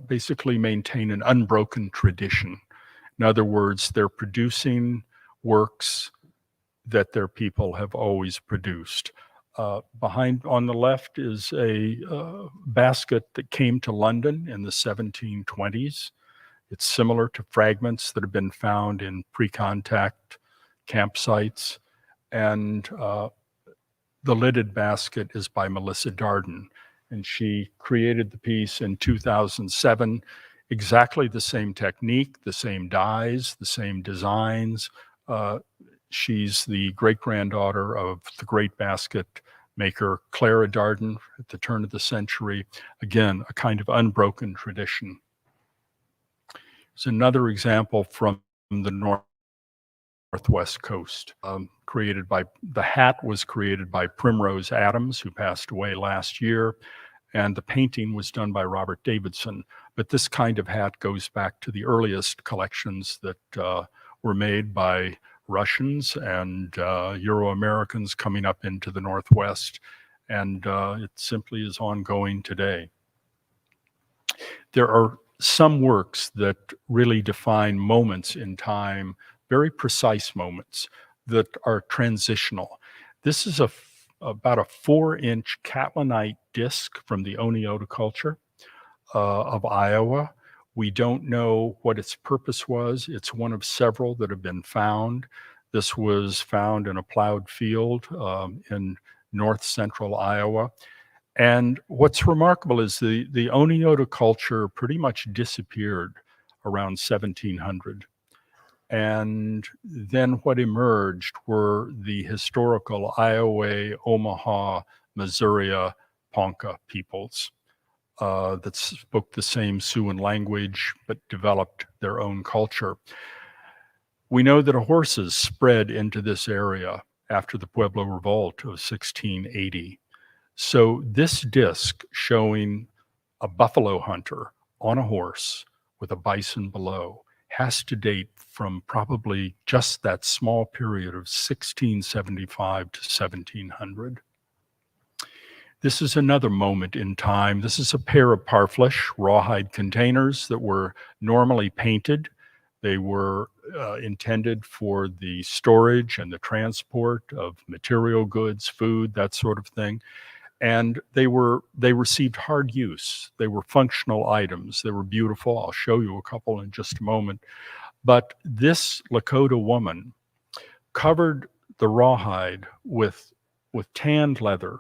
Speaker 3: basically maintain an unbroken tradition. In other words, they're producing works that their people have always produced. Behind on the left is a basket that came to London in the 1720s. It's similar to fragments that have been found in pre-contact campsites. And the lidded basket is by Melissa Darden. And she created the piece in 2007, exactly the same technique, the same dyes, the same designs. She's the great-granddaughter of the great basket maker Clara Darden at the turn of the century. Again, a kind of unbroken tradition. There's another example from the Northwest coast. The hat was created by Primrose Adams, who passed away last year, and the painting was done by Robert Davidson. But this kind of hat goes back to the earliest collections that were made by Russians and Euro-Americans coming up into the Northwest, and it simply is ongoing today. There are some works that really define moments in time, very precise moments that are transitional. This is about a 4-inch catlinite disc from the Oneota culture of Iowa. We don't know what its purpose was. It's one of several that have been found. This was found in a plowed field in north central Iowa. And what's remarkable is the Oneota culture pretty much disappeared around 1700. And then what emerged were the historical Iowa, Omaha, Missouri, Ponca peoples that spoke the same Siouan language but developed their own culture. We know that horses spread into this area after the Pueblo Revolt of 1680. So this disc showing a buffalo hunter on a horse with a bison below has to date from probably just that small period of 1675 to 1700. This is another moment in time. This is a pair of parfleche rawhide containers that were normally painted. They were intended for the storage and the transport of material goods, food, that sort of thing. And they received hard use. They were functional items. They were beautiful. I'll show you a couple in just a moment. But this Lakota woman covered the rawhide with tanned leather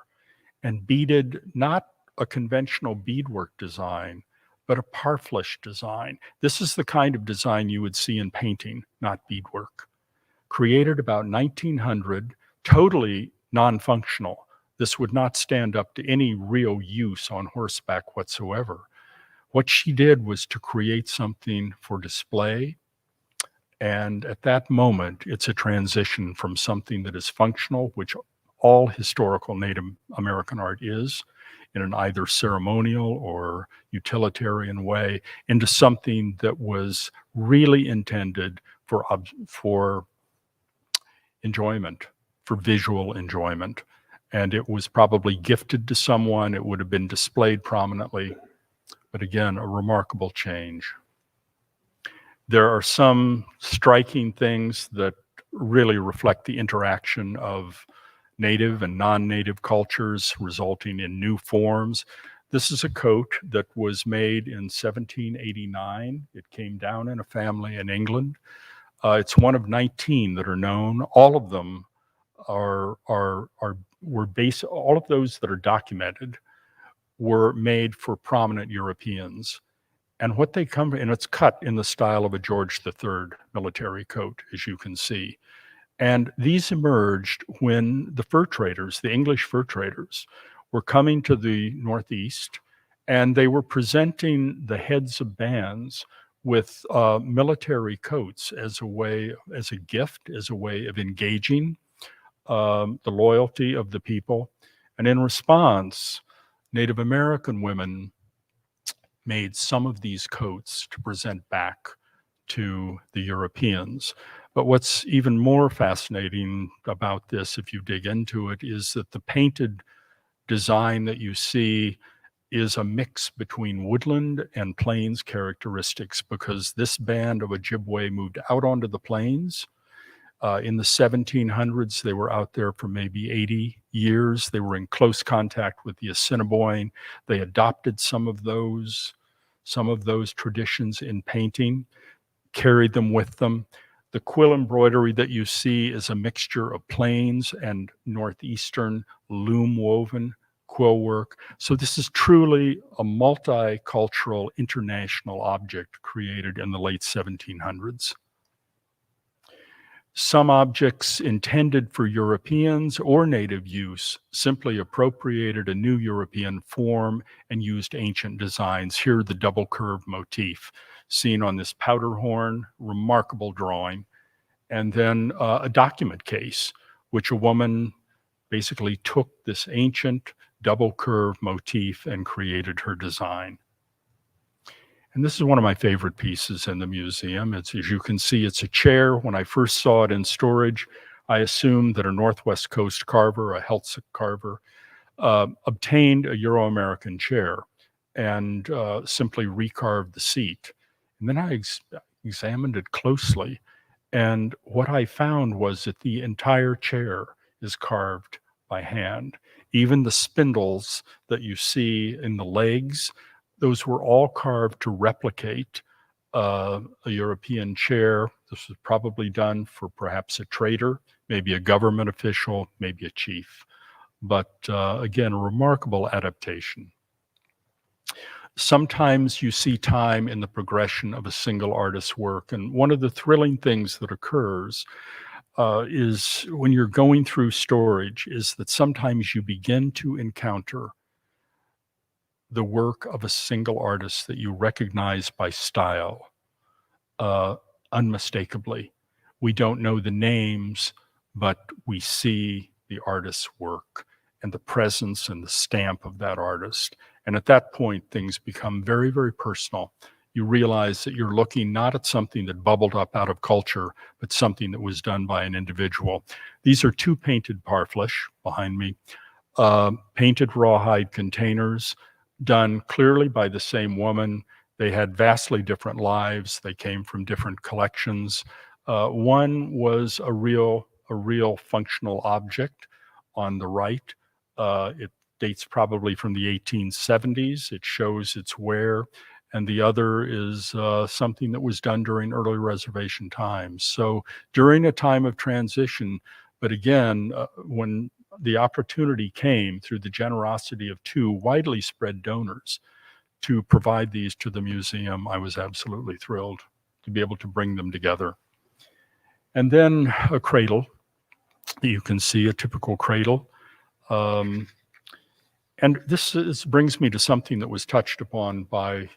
Speaker 3: and beaded not a conventional beadwork design, but a parfleche design. This is the kind of design you would see in painting, not beadwork. Created about 1900, totally non-functional. This would not stand up to any real use on horseback whatsoever. What she did was to create something for display. And at that moment, it's a transition from something that is functional, which all historical Native American art is, in an either ceremonial or utilitarian way, into something that was really intended for enjoyment, for visual enjoyment. And it was probably gifted to someone. It would have been displayed prominently. But again, a remarkable change. There are some striking things that really reflect the interaction of native and non-native cultures, resulting in new forms. This is a coat that was made in 1789. It came down in a family in England. It's one of 19 that are known. All of them all of those that are documented were made for prominent Europeans. And what they come, and it's cut in the style of a George III military coat, as you can see. And these emerged when the fur traders, the English fur traders, were coming to the Northeast, and they were presenting the heads of bands with military coats as a gift, as a way of engaging the loyalty of the people. And in response, Native American women made some of these coats to present back to the Europeans. But what's even more fascinating about this, if you dig into it, is that the painted design that you see is a mix between woodland and plains characteristics, because this band of Ojibwe moved out onto the plains. In the 1700s, they were out there for maybe 80 years. They were in close contact with the Assiniboine. They adopted some of those traditions in painting, carried them with them. The quill embroidery that you see is a mixture of plains and northeastern loom woven quill work. So this is truly a multicultural international object created in the late 1700s. Some objects intended for Europeans or native use simply appropriated a new European form and used ancient designs. Here, the double curve motif seen on this powder horn, remarkable drawing. And then a document case, which a woman basically took this ancient double curve motif and created her design. And this is one of my favorite pieces in the museum. As you can see, it's a chair. When I first saw it in storage, I assumed that a Northwest Coast carver, a Heltzik carver, obtained a Euro-American chair. and simply recarved the seat. And then I examined it closely, and what I found was that the entire chair is carved by hand. Even the spindles that you see in the legs, those were all carved to replicate a European chair. This was probably done for perhaps a trader, maybe a government official, maybe a chief. But again, a remarkable adaptation. Sometimes you see time in the progression of a single artist's work. And one of the thrilling things that occurs is when you're going through storage is that sometimes you begin to encounter the work of a single artist that you recognize by style unmistakably. We don't know the names, but we see the artist's work and the presence and the stamp of that artist. And at that point, things become very, very personal. You realize that you're looking not at something that bubbled up out of culture, but something that was done by an individual. These are two painted parfleche behind me, painted rawhide containers, done clearly by the same woman. They had vastly different lives. They came from different collections. One was a real functional object on the right. It dates probably from the 1870s. It shows its wear. And the other is something that was done during early reservation times. So during a time of transition, but again, when the opportunity came through the generosity of two widely spread donors to provide these to the museum, I was absolutely thrilled to be able to bring them together. And then a cradle. You can see a typical cradle. And this brings me to something that was touched upon by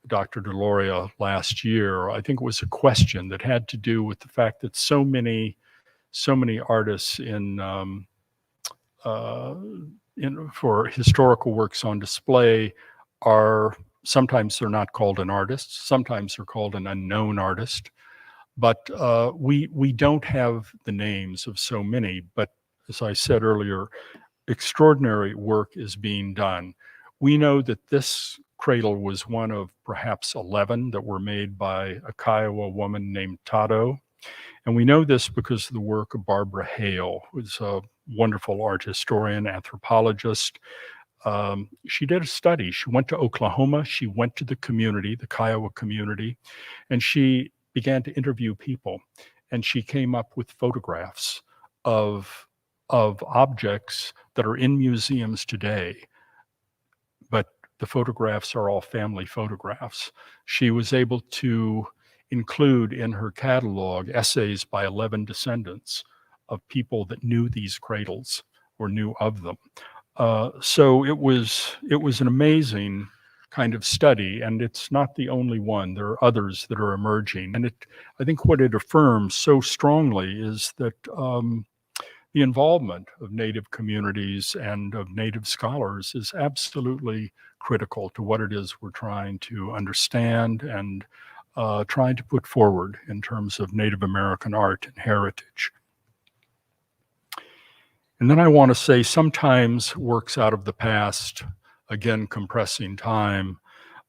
Speaker 3: Dr. Deloria last year. I think it was a question that had to do with the fact that so many artists for historical works on display are sometimes they're not called an artist, sometimes they're called an unknown artist, but we don't have the names of so many. But as I said earlier, extraordinary work is being done. We know that this cradle was one of perhaps 11 that were made by a Kiowa woman named Tado. And we know this because of the work of Barbara Hale, who's a wonderful art historian, anthropologist. She did a study. She went to Oklahoma. She went to the community, the Kiowa community, and she began to interview people. And she came up with photographs of objects that are in museums today, but the photographs are all family photographs. She was able to include in her catalog essays by 11 descendants of people that knew these cradles or knew of them. So it was an amazing kind of study, and it's not the only one. There are others that are emerging. And I think what it affirms so strongly is that the involvement of Native communities and of Native scholars is absolutely critical to what it is we're trying to understand and trying to put forward in terms of Native American art and heritage. And then I want to say sometimes works out of the past, again compressing time,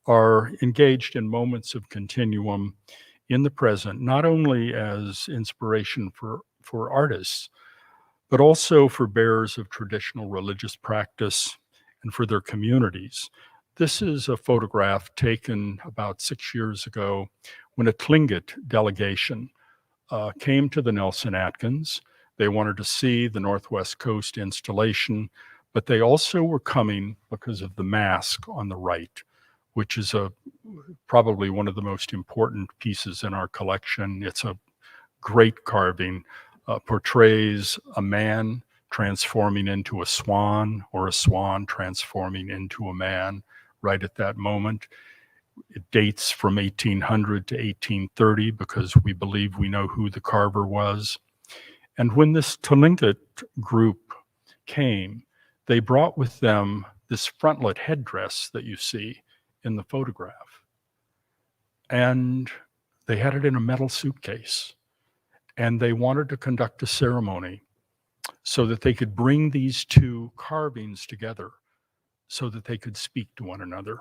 Speaker 3: are engaged in moments of continuum in the present, not only as inspiration for artists, but also for bearers of traditional religious practice and for their communities. This is a photograph taken about 6 years ago when a Tlingit delegation came to the Nelson-Atkins. They wanted to see the Northwest Coast installation, but they also were coming because of the mask on the right, which is probably one of the most important pieces in our collection. It's a great carving. Portrays a man transforming into a swan or a swan transforming into a man right at that moment. It dates from 1800 to 1830 because we believe we know who the carver was. And when this Tlingit group came, they brought with them this frontlet headdress that you see in the photograph. And they had it in a metal suitcase. And they wanted to conduct a ceremony so that they could bring these two carvings together so that they could speak to one another.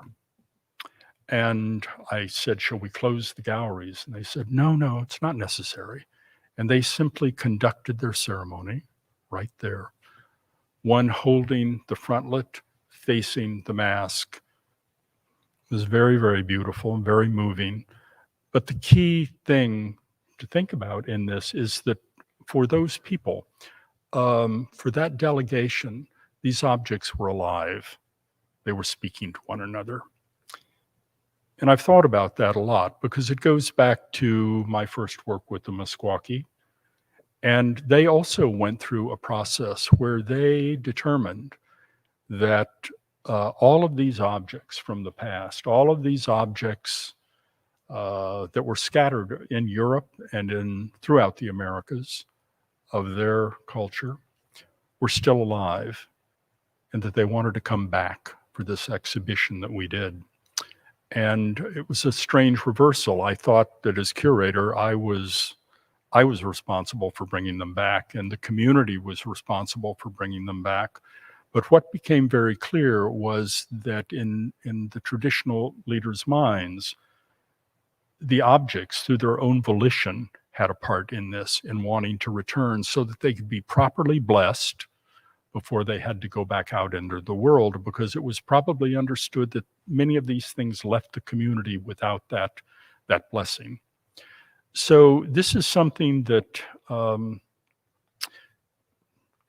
Speaker 3: And I said, shall we close the galleries? And they said, no, it's not necessary. And they simply conducted their ceremony right there. One holding the frontlet, facing the mask. It was very, very beautiful and very moving. But the key thing to think about in this is that for those people, for that delegation, these objects were alive. They were speaking to one another. And I've thought about that a lot because it goes back to my first work with the Meskwaki. And they also went through a process where they determined that all of these objects from the past, all of these objects that were scattered in Europe and throughout the Americas of their culture were still alive, and that they wanted to come back for this exhibition that we did. And it was a strange reversal. I thought that as curator, I was responsible for bringing them back, and the community was responsible for bringing them back. But what became very clear was that in the traditional leaders' minds, the objects, through their own volition, had a part in this, in wanting to return so that they could be properly blessed before they had to go back out into the world, because it was probably understood that many of these things left the community without that blessing. So this is something that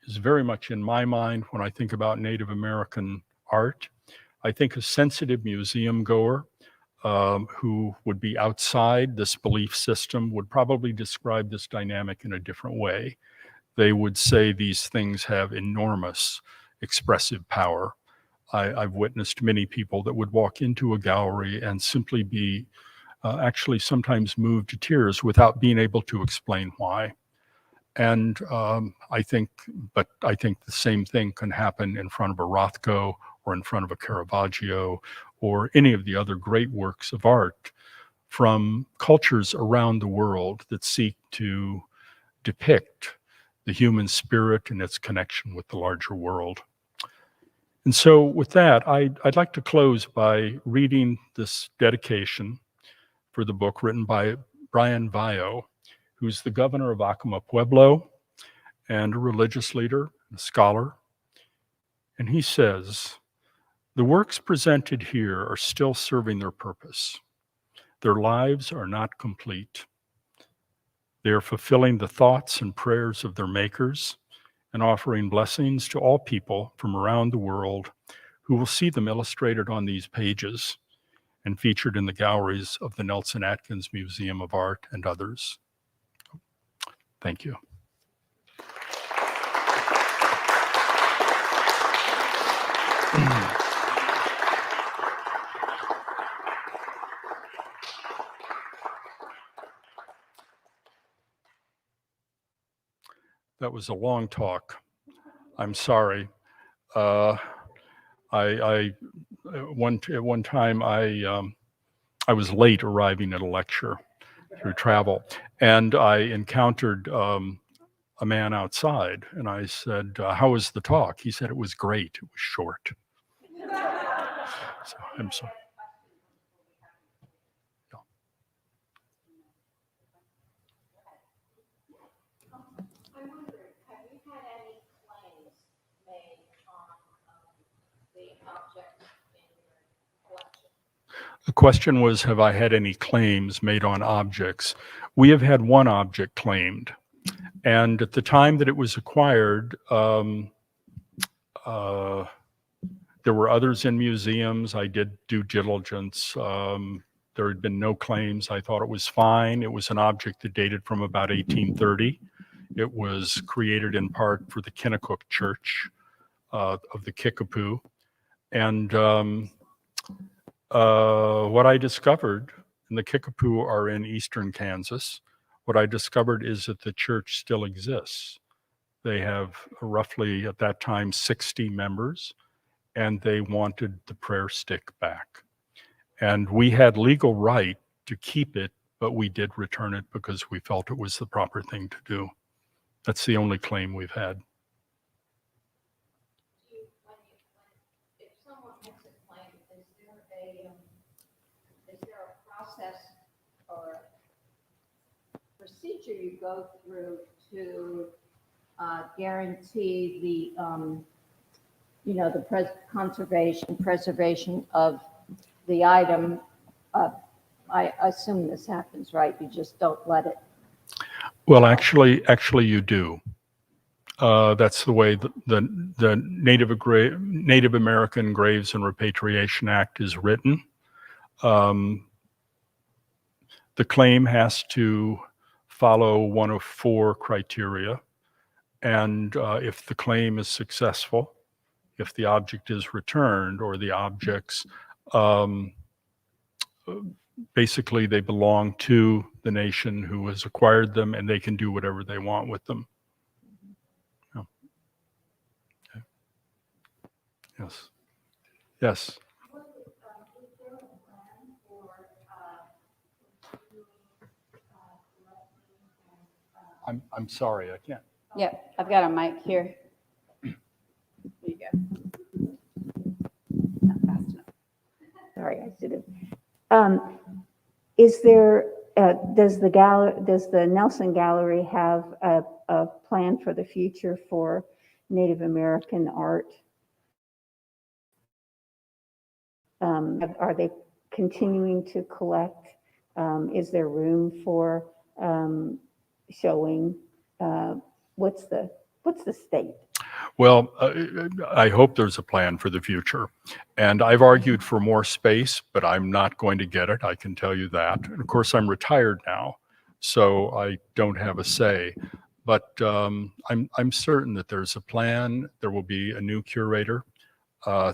Speaker 3: is very much in my mind when I think about Native American art. I think a sensitive museum goer who would be outside this belief system would probably describe this dynamic in a different way. They would say these things have enormous expressive power. I've witnessed many people that would walk into a gallery and simply be actually sometimes moved to tears without being able to explain why. And I think the same thing can happen in front of a Rothko or in front of a Caravaggio or any of the other great works of art from cultures around the world that seek to depict the human spirit and its connection with the larger world. And so with that, I'd like to close by reading this dedication for the book written by Brian Vayo, who's the governor of Acoma Pueblo and a religious leader, a scholar. And he says, "The works presented here are still serving their purpose. Their lives are not complete. They are fulfilling the thoughts and prayers of their makers and offering blessings to all people from around the world who will see them illustrated on these pages and featured in the galleries of the Nelson-Atkins Museum of Art and others." Thank you. That was a long talk. I'm sorry. At one time I was late arriving at a lecture through travel, and I encountered a man outside, and I said, "How was the talk?" He said, "It was great. It was short." So I'm sorry. Yeah.
Speaker 4: I'm wondering, have you had any claims made on the objects in your collection?
Speaker 3: The question was, have I had any claims made on objects? We have had one object claimed. And at the time that it was acquired, there were others in museums. I did due diligence. There had been no claims. I thought it was fine. It was an object that dated from about 1830. It was created in part for the Kinnikuk Church of the Kickapoo. And what I discovered, and the Kickapoo are in eastern Kansas, what I discovered is that the church still exists. They have roughly, at that time, 60 members, and they wanted the prayer stick back. And we had legal right to keep it, but we did return it because we felt it was the proper thing to do. That's the only claim we've had.
Speaker 4: If someone makes a claim, is there procedure you go through to guarantee the, the preservation of the item. I assume this happens, right? You just don't let it.
Speaker 3: Well, actually, you do. That's the way the Native American Graves and Repatriation Act is written. The claim has to follow one of 4 criteria. And if the claim is successful, if the object is returned or the objects, basically they belong to the nation who has acquired them and they can do whatever they want with them. Yeah. Okay. Yes. Yes. I'm sorry, I can't.
Speaker 2: Yep, I've got a mic here. There you go. Not fast enough.
Speaker 5: Sorry, I should have. Is there, does the Nelson Gallery have a plan for the future for Native American art? Are they continuing to collect? Is there room for showing? What's the state?
Speaker 3: Well, I hope there's a plan for the future. And I've argued for more space, but I'm not going to get it. I can tell you that. And of course, I'm retired now, so I don't have a say. But I'm certain that there's a plan. There will be a new curator.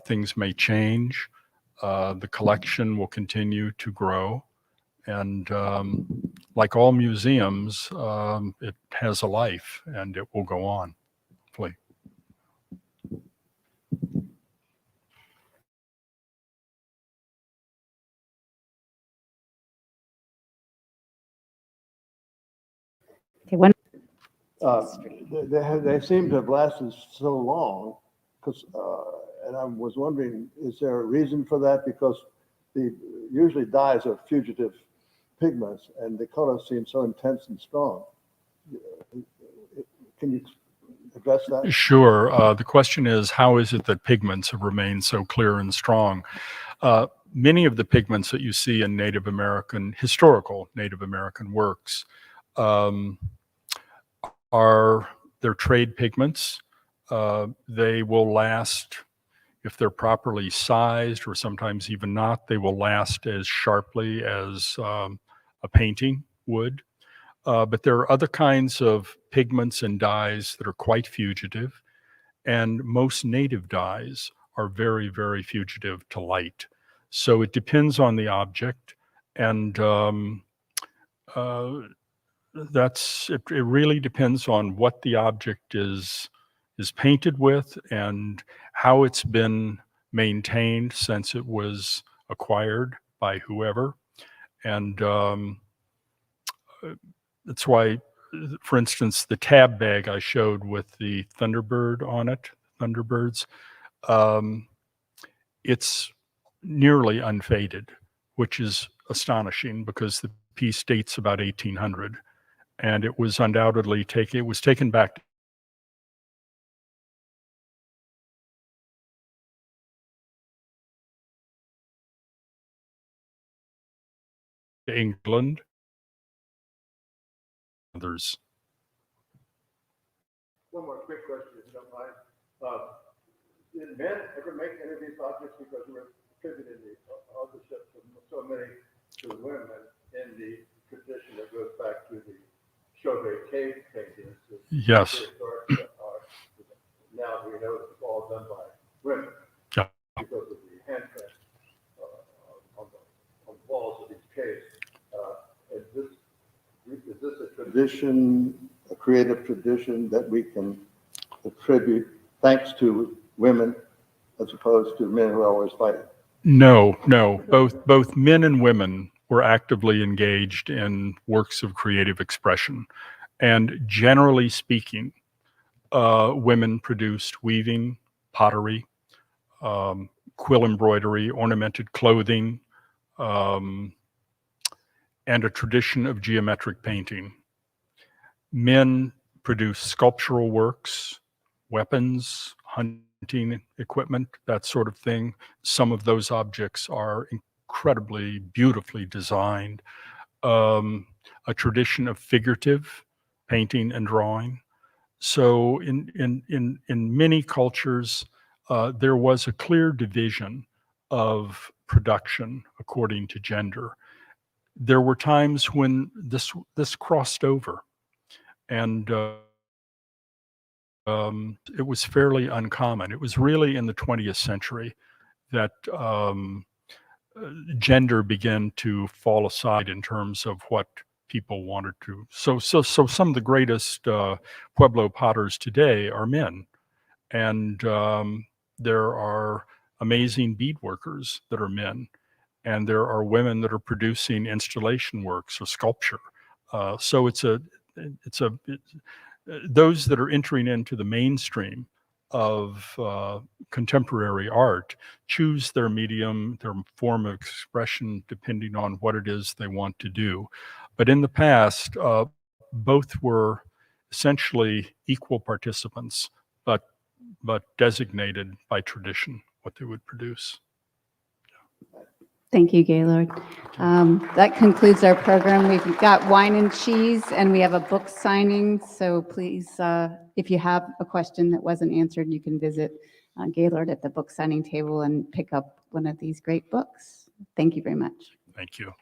Speaker 3: Things may change. The collection will continue to grow. And like all museums, it has a life and it will go on, hopefully.
Speaker 2: Okay, one.
Speaker 6: They seem to have lasted so long, because, and I was wondering, is there a reason for that? Because usually dyes are fugitive pigments, and the color seems so intense and strong. Can you address that?
Speaker 3: Sure. The question is, how is it that pigments have remained so clear and strong? Many of the pigments that you see in historical Native American works, they're trade pigments. They will last, if they're properly sized, or sometimes even not, they will last as sharply as a painting would. But there are other kinds of pigments and dyes that are quite fugitive, and most native dyes are very, very fugitive to light. So it depends on the object, and it really depends on what the object is painted with and how it's been maintained since it was acquired by whoever. And that's why, for instance, the tab bag I showed with the Thunderbird on it, Thunderbirds, it's nearly unfaded, which is astonishing because the piece dates about 1800. And it was undoubtedly taken back to England. Others.
Speaker 6: One more quick question, if you don't mind. Did men ever make any of these objects, because we were attributing the authorship of so many to women in the tradition that goes back to the Chauvet cave paintings?
Speaker 3: Yes.
Speaker 6: Now we know it's all done by women.
Speaker 3: Yeah.
Speaker 6: Because of the handprints on the walls of these caves. Is this a tradition, a creative tradition that we can attribute thanks to women as opposed to men who are always fighting?
Speaker 3: No. Both men and women were actively engaged in works of creative expression. And generally speaking, women produced weaving, pottery, quill embroidery, ornamented clothing, and a tradition of geometric painting. Men produce sculptural works, weapons, hunting equipment, that sort of thing. Some of those objects are incredibly beautifully designed. A tradition of figurative painting and drawing. So in many cultures, there was a clear division of production according to gender. There were times when this crossed over, and it was fairly uncommon. It was really in the 20th century that gender began to fall aside in terms of what people wanted to. So some of the greatest Pueblo potters today are men, and there are amazing bead workers that are men, and there are women that are producing installation works or sculpture. So those that are entering into the mainstream of contemporary art choose their medium, their form of expression, depending on what it is they want to do. But in the past, both were essentially equal participants, but designated by tradition what they would produce.
Speaker 2: Thank you, Gaylord. That concludes our program. We've got wine and cheese, and we have a book signing. So please, if you have a question that wasn't answered, you can visit Gaylord at the book signing table and pick up one of these great books. Thank you very much.
Speaker 3: Thank you.